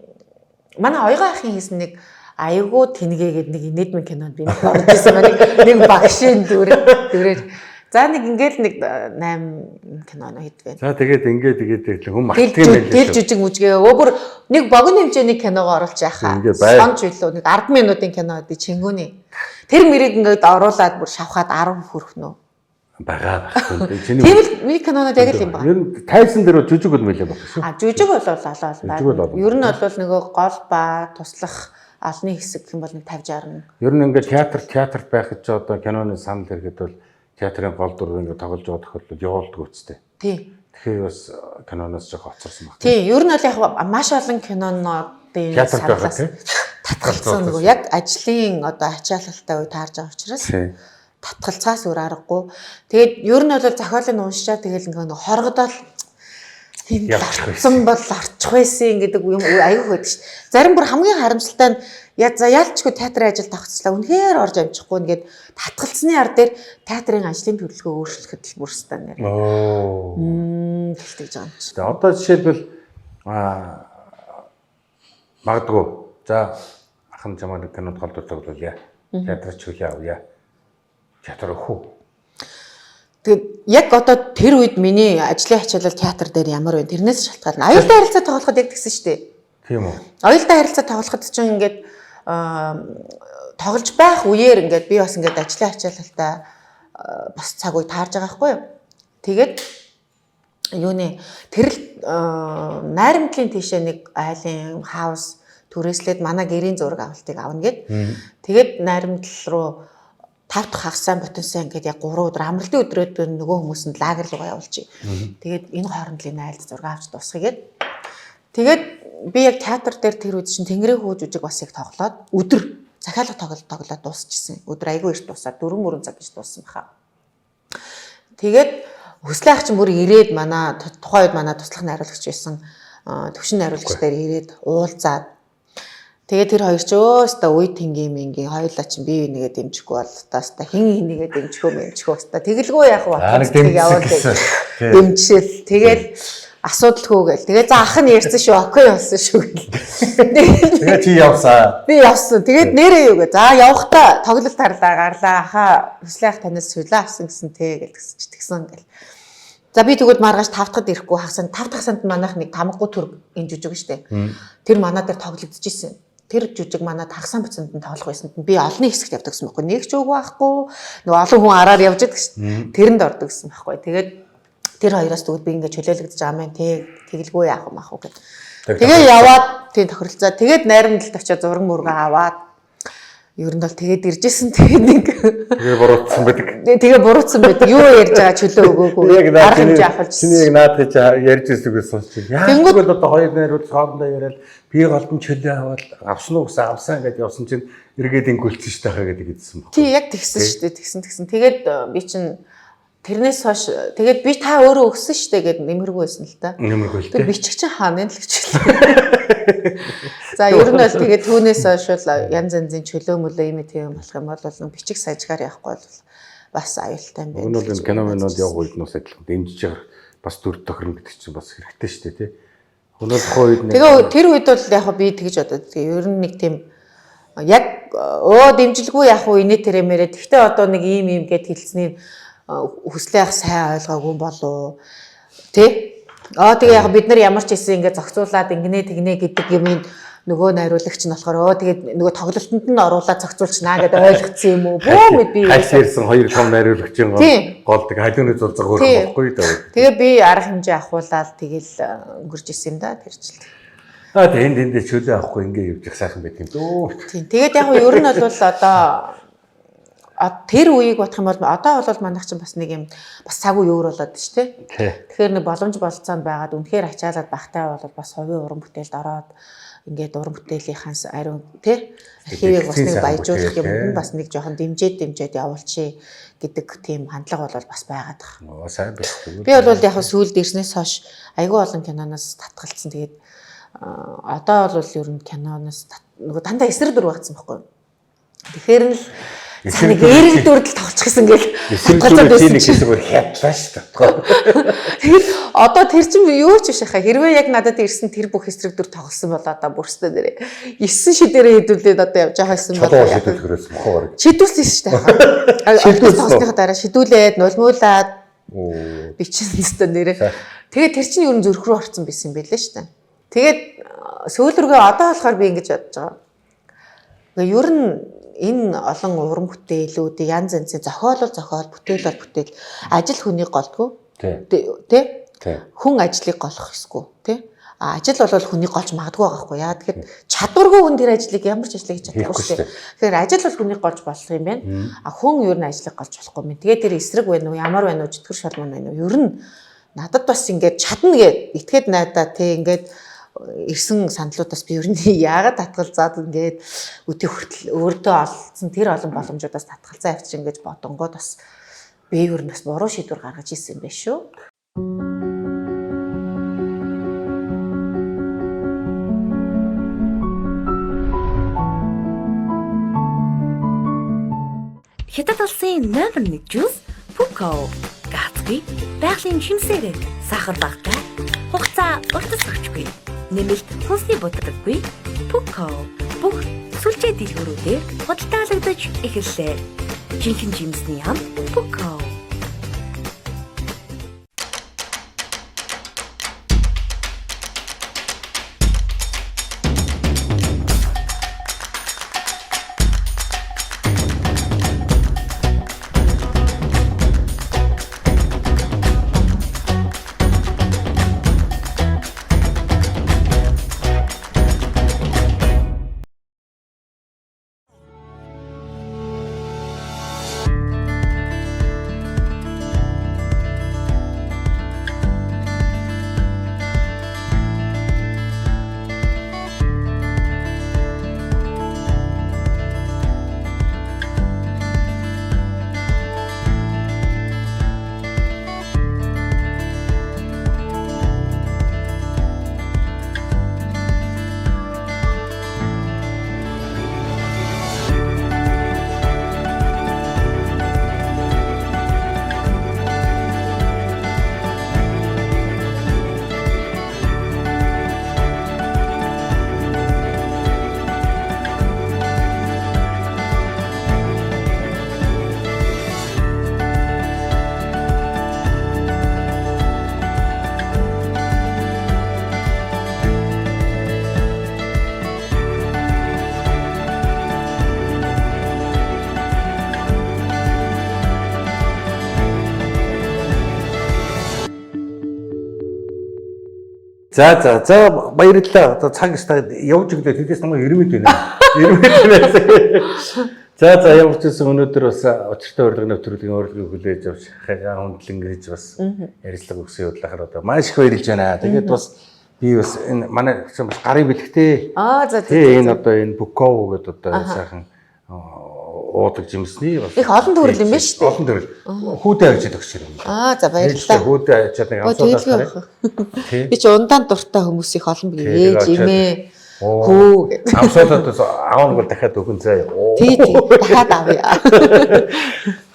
манай оёгоо ахын хийсэн нэг аягүй тэнгээгээд нэг инээдмэн кинонд би нэг орж ирсэн нэг багшийн дүрээр. За нэг ингээл нэг 8 кино хэд байна. За тэгээд тэгээд хүм мартдаг юм байл. Тэл жүжиг мүжгээ өөр нэг богино хэмжээний киногоо оруулж яхаа. Сонж билүү нэг 10 минутын кино гэдэг чингүүний. Тэр мэрийг ингээд оруулаад бүр шавхаад 10 хүрэх нөө. Бага. Тийм л миний кинонод яг л юм байна. Ер нь тайсан дээр жүжиг бол мэлээ баг шүү. Жүжиг бол олоо. Ер нь бол нөгөө гол ба туслах алны хэсэг юм бол нэг 50 60. Ер нь ингээд театрт байхад ч одоо киноны санал ирэхэд бол театрын гол дүр ингээд тоглож байгаа тохиолдолд явуулдаг үстэй. Тий. Тэгэхээр бас киноноос жоо хоцорсон баг. Тий, ер нь бол яг маш олон кинонуудын саналаас татгалцсан нөгөө яг ажлын одоо ачаалалтай үе таарж байгаа учраас татгалцаас өөр аргагүй. Тэгээд ер нь бол зохиолыг уншчаа тэгэл ингээд хоргодол явчихсан бол арчих байсан гэдэг юм аюу байдаг шүү дээ. Зарим бүр хамгийн харамсалтай нь яалчгүй театрын ажил тогтцлаа. Үнэхээр орж амжихгүй нэгэд татгалцсны ар дээр театрын ажлын төлөвлөгөө өөрчлөхөд л бүрстэн нэр. Тэгж байгаа юм чи. Одоо жишээлбэл магадгүй. За ахын чамаа кинонд голдуулдаг бол яа. Театрч хөлөө авъя. Театр өхөө. Тэгээд яг одоо тэр үед миний ажлын ачаалал театр дээр ямар вэ? Тэрнээс шалтгаална. Аюултай харилцаа тоглоход яг тэгсэн шүү дээ. Тийм үү. Аюултай харилцаа тоглоход чинь ингээд тоглож байх үеэр ингээд би бас ингээд ажлын ачаалалтаа бас цаг үе таарж байгаа байхгүй юу? Тэгээд юуны тэр найрамдлын тийшээ нэг айлын хаус түрээслээд манай гэрийн зураг авалтыг авна гэд. Тэгээд найрамдал руу 5 дахь хагасаа ботонсан ингээд яг 3 өдөр амралтын өдрөөд нөгөө хүмүүсэнд лагер руугаа явуулчих. Тэгээд энэ хоорондын айлд зураг авч дуусгая гэд. Тэгээд би яг театр дээр тэр үед чинь Тэнгэрийн хүү жүжиг бас яг тоглоод өдөр захиалга тоглоод дуусчихсан. Өдөр айгүй их дуусаад 4 цаг гэж дууссан баха. Тэгээд хүслээ ах чинь бүр ирээд манай тухайн үед манай туслах найруулагч байсан төвшин найруулагч дээр ирээд уулзаад тэгээд тэр хоёр ч өөстө үе тэнгийн мингийн хоёулаа чинь бие бинийгээ дэмжихгүй бол таста хин хинийгээ дэмжихгүй өстө тэгэлгүй яах вэ? Дэмжил. Тэгээд асуудалгүй гэл. Тэгээд за ах нь ярьсан шүү, окей болсон шүү гэл. Тэгээд чи явсаа. Би явсан. Тэгээд нэрээ юу гэ. За явахдаа тоглолт тарлаа гарлаа. Ахаа хүслээх танаас сүлээ авсан гэсэн тэ тэгсэн гэл. За би тэгвэл маргааш 5 дахьд ирэхгүй хагасанд 5 дахь санд манайх нэг тамгагүй төр энэ жүжиг штэ. Тэр манаа дээр тоглогдчихсэн. Тэр жүжиг манад хагасан буцанд нь тоглох байсанд би олонний хэсэгт явдаг гэсэн байхгүй. Нэг ч үгүй байхгүй. Нөгөө олон хүн араар явж байдаг шүү дээ. Тэрэнд ордог гэсэн байхгүй. Тэгээд Тэр хоёроос тэгвэл би ингээд чөлөөлөгдөж байгаа юм тэгэлгүй яах юм ах уу гэдэг. Тэгээ яваад тийм тохиролцоо. Тэгээд найрамдалд очиод зураг мөргөө аваад ер нь бол тэгээд иржсэн тэгээд нэг Тэгээ буруутсан байдаг. Тэгээ буруутсан байдаг. Юу ярьж байгаа чөлөө өгөөгүй. Арга хэмжээ авахж. Чиний яг наад гэж ярьж ирсэйг сонсчих. Яг тэгвэл одоо хоёр найрууд хоорондоо яриад би голдон чөлөө аваад авсан уу гэсэн авсан гэдээ явсан чинь эргээд ингүүлсэн шүү дээ гэдэг хэлсэн баг. Тий яг тэгсэн шүү дээ. Тэгсэн. Тэгээд би чинь тэрнээс хойш тэгээд би та өөрөө өгсөн шүү дээ гэд нэмэргүй байсан л та. Нэмэргүй л дээ. Бичих чинь хаана л гэчихлээ. За ер нь бол тэгээд түүнээс хойш бол янз янзын чөлөө мөлөө юм тийм болох юм бол бичих сажгаар явахгүй бол бас аюултай юм байна. Энэ бол энэ кино минууд явах үед нус адилхан дэмжиж байгаа бас дүр тохирно гэдэг чинь бас хэрэгтэй шүү дээ тий. Өнөө тухайн үед тэгээ тэр үед бол яг би тэгж одоо тэгээ ер нь нэг тийм яг дэмжилгүй яг уу инээ тэрэмээрээ тэгтээ одоо нэг ийм гэд хэлсний хүслээх сайн ойлгоогүй болов тий. Тэгээ яг бид нар ямар ч хэсэг ингэ зохицуулаад ингэнэ тэгнэ гэдэг юм нөгөө найруулагч нь болохоор тэгээд нөгөө тоглолтод нь оруулаад зохицуулчихнаа гэдэг ойлгоцсон юм уу? Бөө мэд би хайрсан хоёр том найруулагчийн голдог халууны зурцаг өөрөө болохгүй дээ. Тэгээ би арга хэмжээ авахуулаад тэгэл өнгөрч исэн юм да тэрчил. Тэгээд энд чөлөө авахгүй ингэ явж их сайхан байдаг юм дөө. Тийм. Тэгээд яг нь ер нь бол одоо тэр үеийг бодох юм бол одоо бол манайх чинь бас нэг юм бас цаг үе өөр болоод шүү дээ. Тэгэхээр нэг боломж болцоонд байгаад үнэхээр ачаалаад багтай бол бас хувийн уран бүтээлд ороод ингээд уран бүтээлийнхээс ариун тий архивыг бас нэг баяжуулах юм бас нэг жоохон дэмжээд явуулчих гэдэг тийм хандлага бол бас байгаад байгаа. Сайн байх. Би бол яг сүүлд ирснээс хойш айгүй олон киноноос татгалцсан. Тэгээд одоо бол ер нь киноноос нөгөө дандаа эсрэг дүр багцсан байхгүй юу? Тэгэхээр л нэг эрэг дүрдэл тоглочихсон гэл голцоод байсан чинь бүр хядлаа шүү дээ. Тэгээд одоо тэр чинь юу ч биш хаа хэрвээ яг надад ирсэн тэр бүх эсрэг дүр тоглосон бол одоо бүрстэ дээрээ 9 шидээрээ хэдүүлээд одоо явж байгаа юм бол шидүүлсэн шүү дээ. Шидүүлсэнийхаа дараа шидүүлээд нулмуулаад бичин өстө нэрээ. Тэгээд тэр чинь ер нь зүрх рүү орсон байсан юм байлээ шүү дээ. Тэгээд сөүлргээ одоо болохоор би ингэж бодож байгаа. Ер нь энэ олон уран бүтээлүүдийг янз янзын зохиол бүтээл ажил хүнийг голдгүй тий хүн ажлыг голох хэсгүй тий ажил бол хүнийг голж магадгүй байгаа хгүй яа тэгэхээр чадваргүй хүн тэр ажлыг ямар ч ажлыг хийж чадахгүй шүү дээ тэгэхээр ажил бол хүнийг голж болох юм байна хүн ер нь ажлыг голж болохгүй юм тэгээд тэр эсрэг байна уу ямар байна уу чөтгөр шалман байна уу ер нь надад бас ингээд чадна гэд итгэхэд найдаа тий ингээд ирсэн сандлуудаас би ер нь яагаад татгалзаад ингээд үтэй хүртэл өөртөө олцсон тэр олон боломжуудаас татгалзаа авчих ингэж бодонгод бас би ер нь бас буруу шийдвэр гаргаж ирсэн юм байна шүү. Хятад улсын номер 1 жуус Пукао гацгүй байгалийн хэмсээрээ сахар багтай хугацаа уртасгачгүй нэмэлт хүнсний буддаггүй Пукао бүх сүлжээ дэлгүүрүүдээр худалдаалагдаж эхэллээ. Жинхэнэ жимсний ам Пукао. За баярлалаа. Одоо цаг стад явж өглөө тэдээс намайг ирмэд байна. Ирмэд байсан. За ямар ч зүйл өнөөдөр бас очиртой урилгын нэвтрүүлгийн урилгыг хүлээж авч хагаа хөндлөн гэж бас ярилцлага өгсөн явдлахаар одоо маш их баярлж байна. Тэгээд бас би бас энэ манай бас гарын бэлгтэй. За энэ одоо энэ Буков гэдэг одоо сайхан уудаг жимсний бас их олон төрөл юм байна шүү дээ. Олон төрөл. Хүүдээ авчид өгч юм. За баярлалаа. Хүүдээ авчид нэг амсуулаад. Би ч ундаан дуртай хүмүүс их олон бий. Ээж имээ хүү амсуулаад аав нэг дахиад өгөн заяа. Тий дахиад авъя.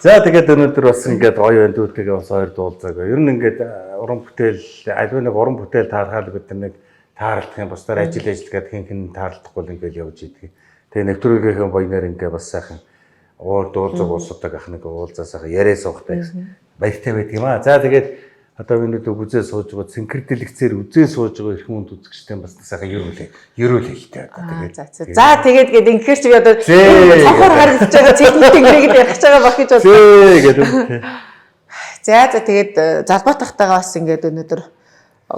За тэгээд өнөөдөр бас ингээд гоё байна дүүтэйгээ бас хоёр дуулзаагаа. Ер нь ингээд уран бүтээл альва нэг уран бүтээл таархаал гэдэг нэг таарлах юм бусдаар ажил гэдэг хэн таарлахгүй л ингээд явж идэг. Тэгээ нэвтрүүлгийнхээ баянаар ингээд бас сайхан дуулзаг уусдаг ах нэг уулзаа сайхан яриа суухтай баяртай байдаг юм аа. За тэгээд одоо өнөөдөр үзээ сууж байгаа синхроделэгцээр үзээ сууж байгаа эрх хүнд үзэгчтэй бас сайхан ерөөл хэлтэй одоо тэгээд. За тэгээд ингэхэр чи би одоо цохор харагдаж байгаа техник ингээд ярих гэж байгаа баг гэж бодлоо. За тэгээд залбаатахтайгаа бас ингээд өнөөдөр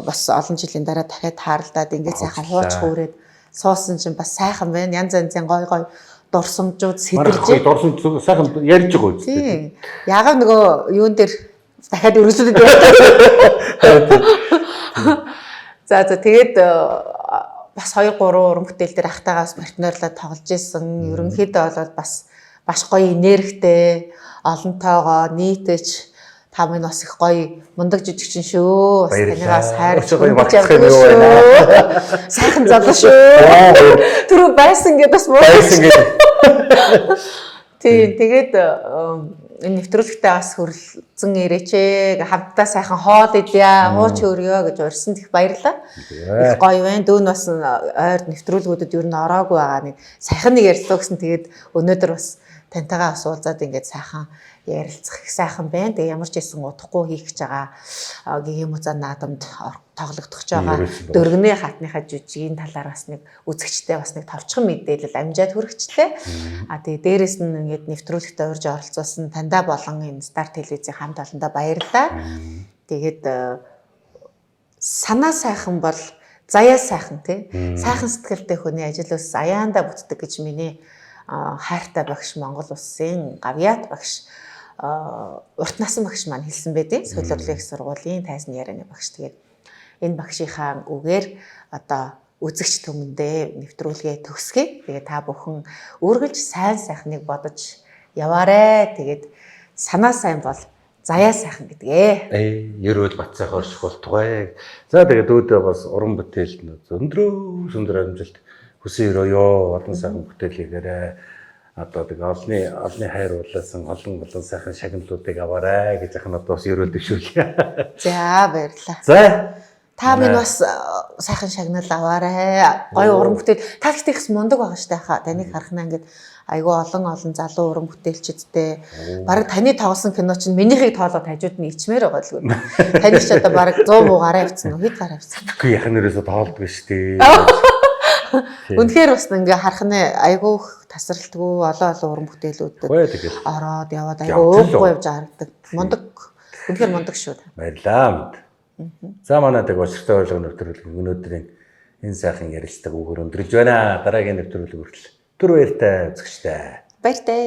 бас олон жилийн дараа дахиад тааралдаад ингээд сайхан хууч хөөрөөд суусан чинь бас сайхан байна. Янз янзын гой дурсамжууд сэтэрж. Дурсамж сайхан ярьж байгаа үстэй. Тийм. Ягаад нөгөө юун дээр дахиад өргөжлөд За тэгээд бас 2 3 уран бүтээл дээр ахтаагаас партнерлаад тоглож исэн. Ерөнхийдөө бол бас маш гоё энергитэй, олонтойгоо нийтэж та минь бас их гоё мундаг жижигчин шүү. Бас танигаас хайрлаж байна. Сайхан залуу шүү. Түрүү байсан гэдээ бас байсан гэдэг. Тийм тэгээд энэ нэвтрүүлэгтээ бас хүрэлцэн ирээч ээ. Хамтдаа сайхан хоол идья, хууч өргөё гэж урьсан их баярлалаа. Их гоё байна. Дүүн бас ойр нэвтрүүлгүүдэд ер нь ороогүй байгаа нэг сайхан нэг ярилцлаа гэсэн. Тэгээд өнөөдөр бас тантайгаа бас уулзаад ингээд сайхан ярилцах их сайхан байна. Тэгээ ямар ч байсан удахгүй хийх гэж байгаа гэгэмүзаа наадамд тоглогдох гэж байгаа. Дөргөний хатныхаа жүжигийн талаар бас нэг үзэгчтэй бас нэг товчхон мэдээлэл амжаад хүргэжлээ. Тэгээ дээрэс нь ингээд нэвтрүүлэгтээ урьж оролцуулсан тандаа болон энэ Стар телевизийн хамт олондоо баярлалаа. Тэгээд санаа сайхан бол заяа сайхан тий. Сайхан сэтгэлтэй хүний ажил ус аяанда бүтдэг гэж миний хайртай багш Монгол улсын Гавьяат багш урт насан багш маань хэлсэн байдیں۔ Соёл урлагийн сургуулийн тайзны ярианы багш. Тэгээд энэ багшийнхаа үгээр одоо үзэгч түмэндээ нэвтрүүлгээ төгсгөө. Тэгээд та бүхэн үргэлж сайн сайхныг бодож яваарэ. Тэгээд санаа сайн бол заяа сайхан гэдгээ. Ерөөл бат сайхан орших бол тугай. За тэгээд өөдөө бас уран бүтээлд өндөр амжилт хүсэн өрөөё. Олон сайхан бүтээлээрээ одоо тэгээ олны хайр уулаасан олон сайхан шагналуудыг аваарай гэж ахна одоо бас ерөөл дэвшүүлье. За баярлалаа. За та минь бас сайхан шагнал аваарай. Гоё уран бүтээл та гэхдээ их мундаг байгаа штэ хаа. Таныг харахнаа ингээд айгүй олон залуу уран бүтээлчдтэй бараг таны тоглосон кино чинь минийхийг тоолоод хажууд нь ичмээр байгаа л үү. Таны ч одоо бараг 100 гараа авцсан уу? Хэд гараа авцсан? Тэгэхгүй яхан нэрээсээ тоолдог штэ. Үнэхээр бас ингээ харах нь айгүй тасралтгүй олон уран бүтээлүүдэд ороод яваад айгүй уухгүй явж харагдаг. Үнэхээр мундаг шүү. Баярлалаа. За манай очиртой урилгын нэвтрүүлэг өнөөдрийн энэ сайхан ярилцлага үгээр өндөрлж байна. Дараагийн нэвтрүүлэг хүртэл түр баяртай үзэгчтэй. Баяртай.